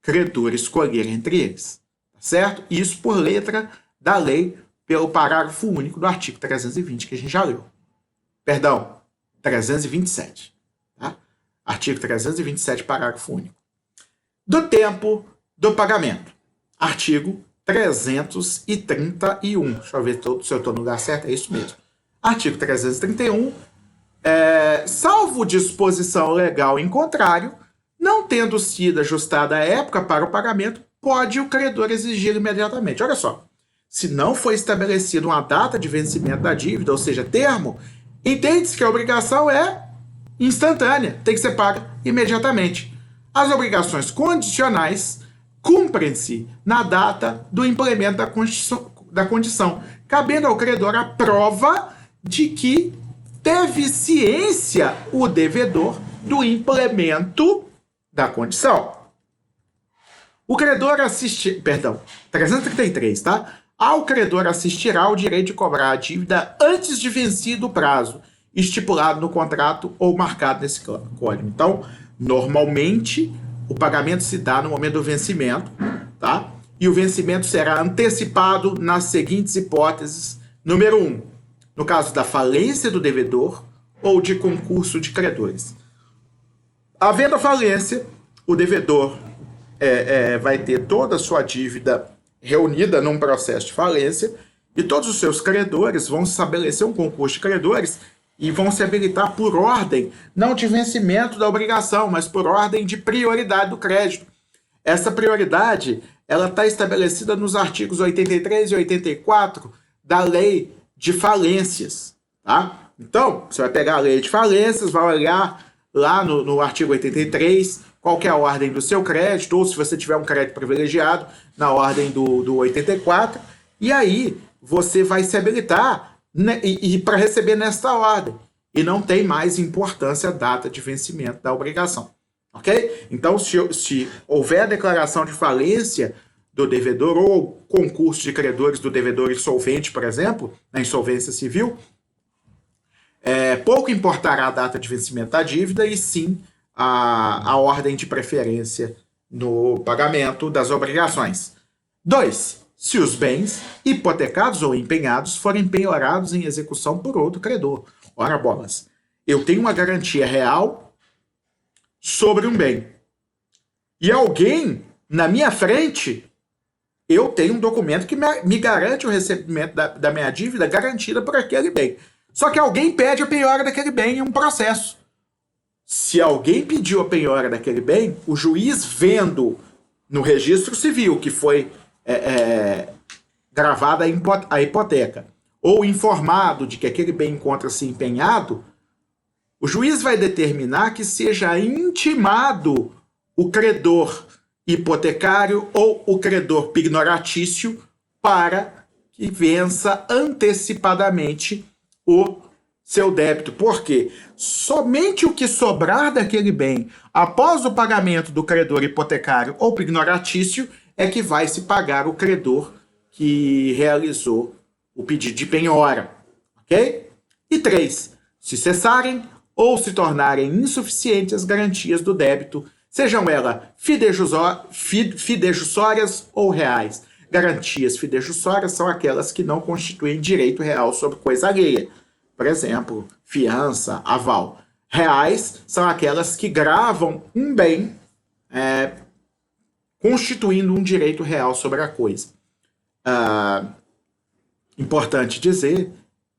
credor escolher entre eles. Tá certo? Isso por letra da lei, pelo parágrafo único do artigo 320, que a gente já leu. Perdão, 327. Tá? Artigo 327, parágrafo único. Do tempo do pagamento. Artigo 331. Deixa eu ver se eu estou no lugar certo. É isso mesmo. Artigo 331. Salvo disposição legal em contrário, não tendo sido ajustada a época para o pagamento, pode o credor exigir imediatamente. Olha só. Se não foi estabelecida uma data de vencimento da dívida, ou seja, termo, entende-se que a obrigação é instantânea, tem que ser paga imediatamente. As obrigações condicionais cumprem-se na data do implemento da condição, cabendo ao credor a prova de que teve ciência o devedor do implemento da condição. O credor assiste... Perdão, 333, tá? Ao credor assistirá o direito de cobrar a dívida antes de vencido o prazo estipulado no contrato ou marcado nesse código. Então, normalmente, o pagamento se dá no momento do vencimento, tá? E o vencimento será antecipado nas seguintes hipóteses. Número 1, no caso da falência do devedor ou de concurso de credores. Havendo a falência, o devedor vai ter toda a sua dívida reunida num processo de falência e todos os seus credores vão estabelecer um concurso de credores e vão se habilitar por ordem, não de vencimento da obrigação, mas por ordem de prioridade do crédito. Essa prioridade ela está estabelecida nos artigos 83 e 84 da Lei de Falências. Tá? Então, você vai pegar a Lei de Falências, vai olhar lá no artigo 83 qual que é a ordem do seu crédito, ou se você tiver um crédito privilegiado, na ordem do 84, e aí você vai se habilitar e para receber nesta ordem. E não tem mais importância a data de vencimento da obrigação. Ok? Então, se houver a declaração de falência do devedor ou concurso de credores do devedor insolvente, por exemplo, na insolvência civil, pouco importará a data de vencimento da dívida e sim a ordem de preferência no pagamento das obrigações. 2. Se os bens hipotecados ou empenhados forem penhorados em execução por outro credor. Ora bolas, eu tenho uma garantia real sobre um bem. E alguém, na minha frente, eu tenho um documento que me garante o recebimento da minha dívida garantida por aquele bem. Só que alguém pede a penhora daquele bem em um processo. Se alguém pediu a penhora daquele bem, o juiz vendo no registro civil que foi gravada a hipoteca, ou informado de que aquele bem encontra-se empenhado, o juiz vai determinar que seja intimado o credor hipotecário ou o credor pignoratício para que vença antecipadamente o seu débito. Porque somente o que sobrar daquele bem após o pagamento do credor hipotecário ou pignoratício é que vai se pagar o credor que realizou o pedido de penhora. Ok? E 3. Se cessarem ou se tornarem insuficientes as garantias do débito, sejam elas fidejussórias ou reais. Garantias fidejussórias são aquelas que não constituem direito real sobre coisa alheia. Por exemplo, fiança, aval. Reais são aquelas que gravam um bem constituindo um direito real sobre a coisa. Importante dizer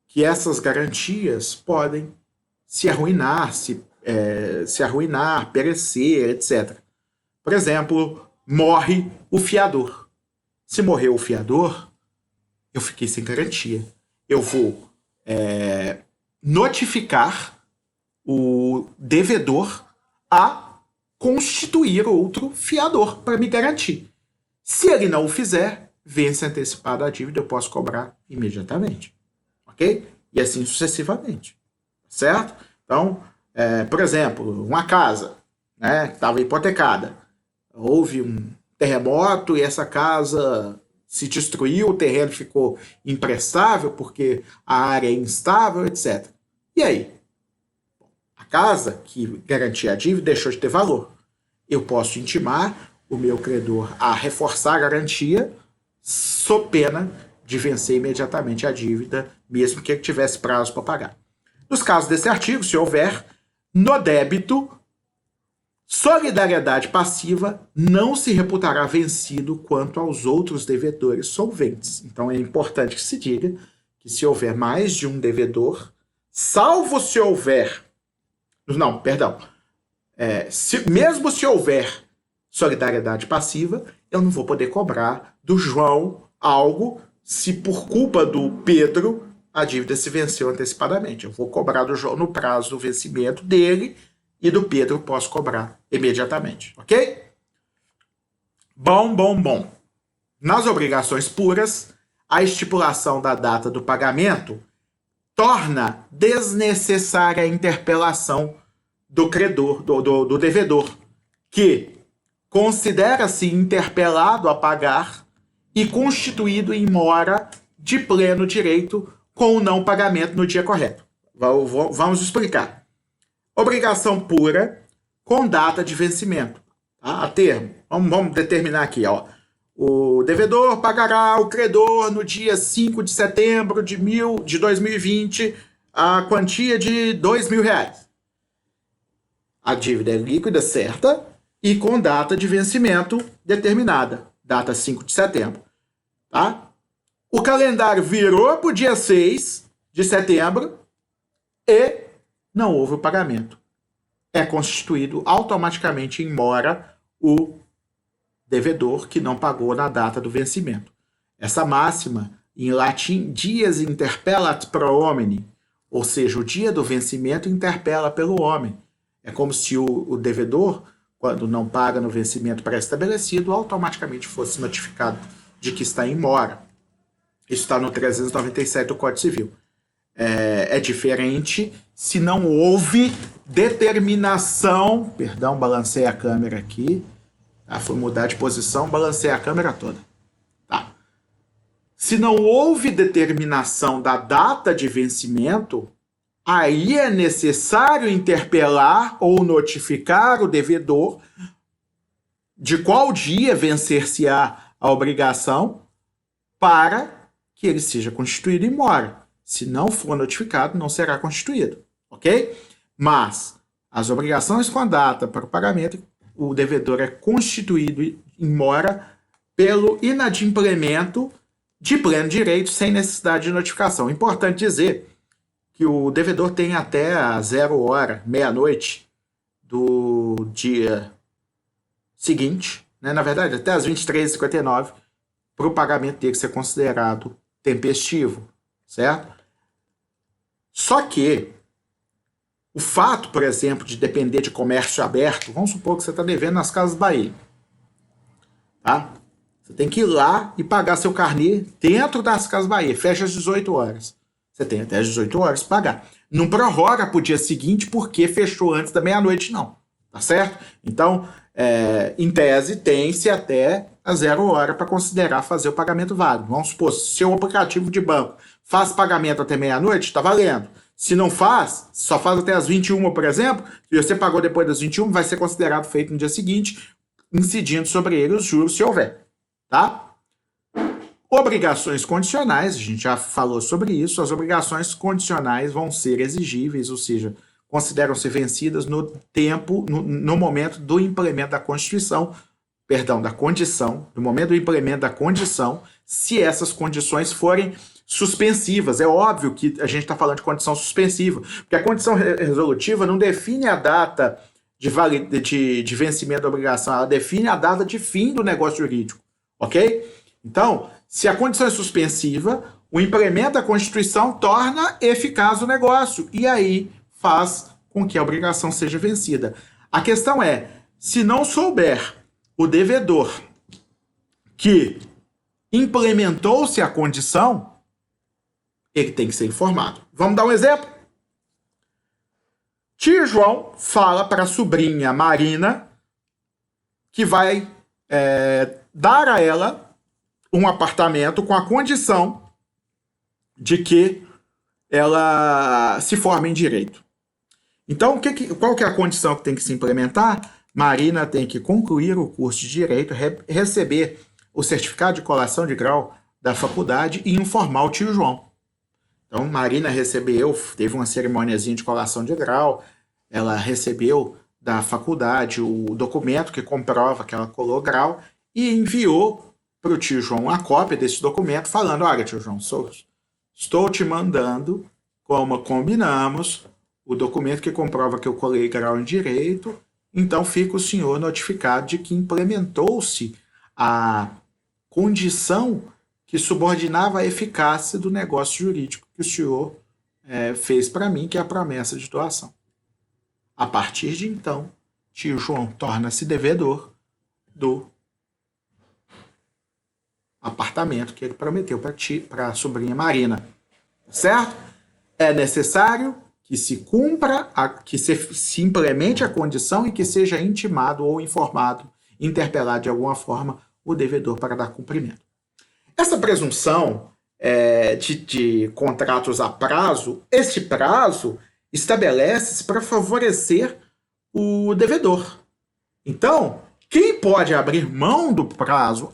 que essas garantias podem se arruinar, perecer, etc. Por exemplo, morre o fiador. Se morreu o fiador, eu fiquei sem garantia. Eu vou notificar o devedor a constituir outro fiador para me garantir. Se ele não o fizer, vence antecipada a dívida, eu posso cobrar imediatamente. Ok? E assim sucessivamente. Certo? Então, por exemplo, uma casa estava hipotecada. Houve um terremoto e essa casa se destruiu, o terreno ficou imprestável porque a área é instável, etc. E aí? A casa que garantia a dívida deixou de ter valor. Eu posso intimar o meu credor a reforçar a garantia sob pena de vencer imediatamente a dívida, mesmo que ele tivesse prazo para pagar. Nos casos desse artigo, se houver, no débito, solidariedade passiva não se reputará vencido quanto aos outros devedores solventes. Então é importante que se diga que se houver mais de um devedor, salvo se houver... Não, perdão. Mesmo se houver solidariedade passiva, eu não vou poder cobrar do João algo se por culpa do Pedro a dívida se venceu antecipadamente. Eu vou cobrar do João no prazo do vencimento dele e do Pedro posso cobrar imediatamente. Ok? Bom. Nas obrigações puras, a estipulação da data do pagamento torna desnecessária a interpelação do credor, do devedor, que considera-se interpelado a pagar e constituído em mora de pleno direito com o não pagamento no dia correto. Vamos explicar. Obrigação pura com data de vencimento. Tá? A termo. Vamos determinar aqui. Ó. O devedor pagará ao credor no dia 5 de setembro de 2020 a quantia de R$2.000. A dívida é líquida certa e com data de vencimento determinada. Data 5 de setembro. Tá? O calendário virou para o dia 6 de setembro e não houve o pagamento. É constituído automaticamente em mora o devedor que não pagou na data do vencimento. Essa máxima, em latim, dies interpellat pro homine, ou seja, o dia do vencimento interpela pelo homem. É como se o devedor, quando não paga no vencimento pré-estabelecido, automaticamente fosse notificado de que está em mora. Isso está no 397 do Código Civil. É diferente se não houve determinação. Perdão, balancei a câmera aqui. Tá, foi mudar de posição, balancei a câmera toda. Tá. Se não houve determinação da data de vencimento, aí é necessário interpelar ou notificar o devedor de qual dia vencer-se-á a obrigação para que ele seja constituído em mora. Se não for notificado, não será constituído. Ok? Mas as obrigações com a data para o pagamento, o devedor é constituído em mora pelo inadimplemento de pleno direito sem necessidade de notificação. Importante dizer que o devedor tem até a 0 hora, meia-noite do dia seguinte, né? Na verdade, até as 23h59, para o pagamento ter que ser considerado tempestivo, certo? Só que o fato, por exemplo, de depender de comércio aberto, vamos supor que você está devendo nas Casas Bahia, tá? Você tem que ir lá e pagar seu carnê dentro das Casas Bahia, fecha às 18 horas. Você tem até às 18 horas para pagar. Não prorroga para o dia seguinte porque fechou antes da meia-noite, não. Tá certo? Então, em tese, tem-se até a 0 hora para considerar fazer o pagamento válido. Vamos supor, se seu aplicativo de banco faz pagamento até meia-noite, está valendo. Se não faz, só faz até as 21, por exemplo, se você pagou depois das 21, vai ser considerado feito no dia seguinte, incidindo sobre ele os juros, se houver. Tá? Obrigações condicionais, a gente já falou sobre isso, as obrigações condicionais vão ser exigíveis, ou seja, consideram-se vencidas no tempo, no momento do implemento da Constituição, da condição, no momento do implemento da condição, se essas condições forem suspensivas. É óbvio que a gente está falando de condição suspensiva, porque a condição resolutiva não define a data de vencimento da obrigação, ela define a data de fim do negócio jurídico, ok? Então, se a condição é suspensiva, o implemento da Constituição torna eficaz o negócio e aí faz com que a obrigação seja vencida. A questão é, se não souber o devedor que implementou-se a condição, ele tem que ser informado. Vamos dar um exemplo? Tio João fala para a sobrinha Marina que vai dar a ela um apartamento com a condição de que ela se forme em direito. Então, qual que é a condição que tem que se implementar? Marina tem que concluir o curso de direito, receber o certificado de colação de grau da faculdade e informar o tio João. Então, Marina teve uma cerimoniazinha de colação de grau, ela recebeu da faculdade o documento que comprova que ela colou grau e enviou para o tio João a cópia desse documento, falando, olha, tio João, estou te mandando, como combinamos, o documento que comprova que eu colei grau em direito, então fica o senhor notificado de que implementou-se a condição que subordinava a eficácia do negócio jurídico que o senhor fez para mim, que é a promessa de doação. A partir de então, tio João torna-se devedor do apartamento que ele prometeu para a sobrinha Marina. Certo? É necessário que se cumpra, que se implemente a condição e que seja intimado ou informado interpelar de alguma forma o devedor para dar cumprimento. Essa presunção de contratos a prazo, este prazo estabelece-se para favorecer o devedor. Então, quem pode abrir mão do prazo,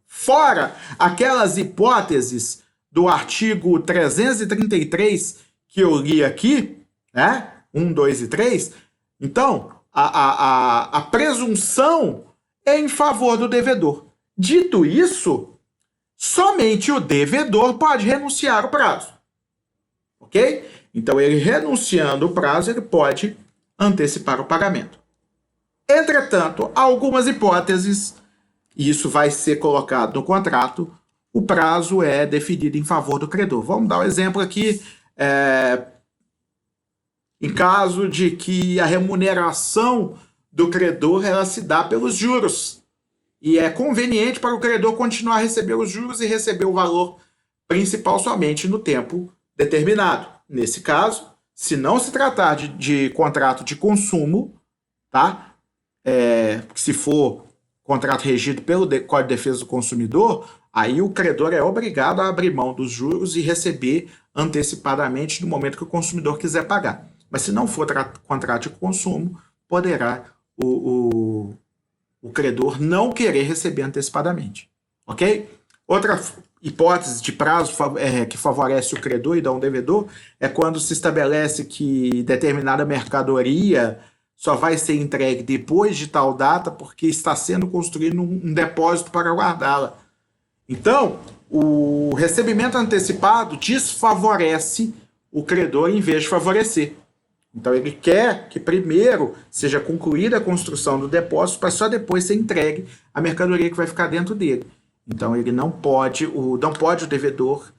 fora aquelas hipóteses do artigo 333 que eu li aqui, né? 1, 2 e 3, então, a presunção é em favor do devedor. Dito isso, somente o devedor pode renunciar ao prazo. Ok? Então, ele renunciando o prazo, ele pode antecipar o pagamento. Entretanto, há algumas hipóteses, e isso vai ser colocado no contrato, o prazo é definido em favor do credor. Vamos dar um exemplo aqui, em caso de que a remuneração do credor ela se dá pelos juros. E é conveniente para o credor continuar a receber os juros e receber o valor principal somente no tempo determinado. Nesse caso, se não se tratar de contrato de consumo, tá? Se for contrato regido pelo Código de Defesa do Consumidor, aí o credor é obrigado a abrir mão dos juros e receber antecipadamente no momento que o consumidor quiser pagar. Mas se não for contrato de consumo, poderá o credor não querer receber antecipadamente. Ok? Outra hipótese de prazo que favorece o credor e não o devedor é quando se estabelece que determinada mercadoria só vai ser entregue depois de tal data porque está sendo construído um depósito para guardá-la. Então, o recebimento antecipado desfavorece o credor em vez de favorecer. Então, ele quer que primeiro seja concluída a construção do depósito para só depois ser entregue a mercadoria que vai ficar dentro dele. Então, ele não pode o devedor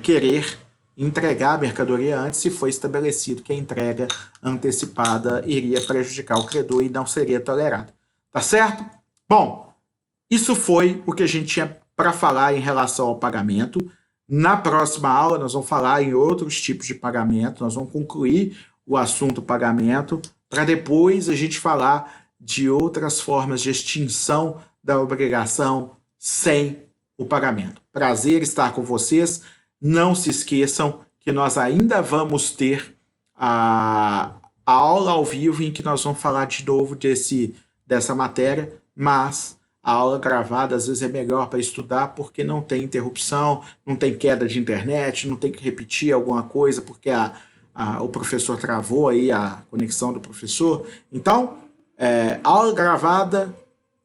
querer entregar a mercadoria antes se foi estabelecido que a entrega antecipada iria prejudicar o credor e não seria tolerado. Tá certo? Bom, isso foi o que a gente tinha para falar em relação ao pagamento. Na próxima aula, nós vamos falar em outros tipos de pagamento, nós vamos concluir o assunto pagamento, para depois a gente falar de outras formas de extinção da obrigação sem o pagamento. Prazer estar com vocês. Não se esqueçam que nós ainda vamos ter a aula ao vivo em que nós vamos falar de novo dessa matéria, mas a aula gravada às vezes é melhor para estudar porque não tem interrupção, não tem queda de internet, não tem que repetir alguma coisa porque o professor travou aí a conexão do professor. Então, aula gravada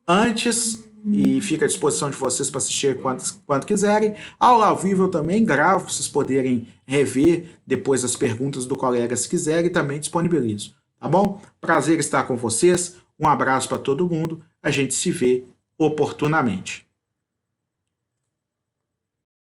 antes e fica à disposição de vocês para assistir quando quiserem. Aula ao vivo eu também gravo para vocês poderem rever depois as perguntas do colega se quiserem e também disponibilizo. Tá bom? Prazer estar com vocês. Um abraço para todo mundo. A gente se vê oportunamente.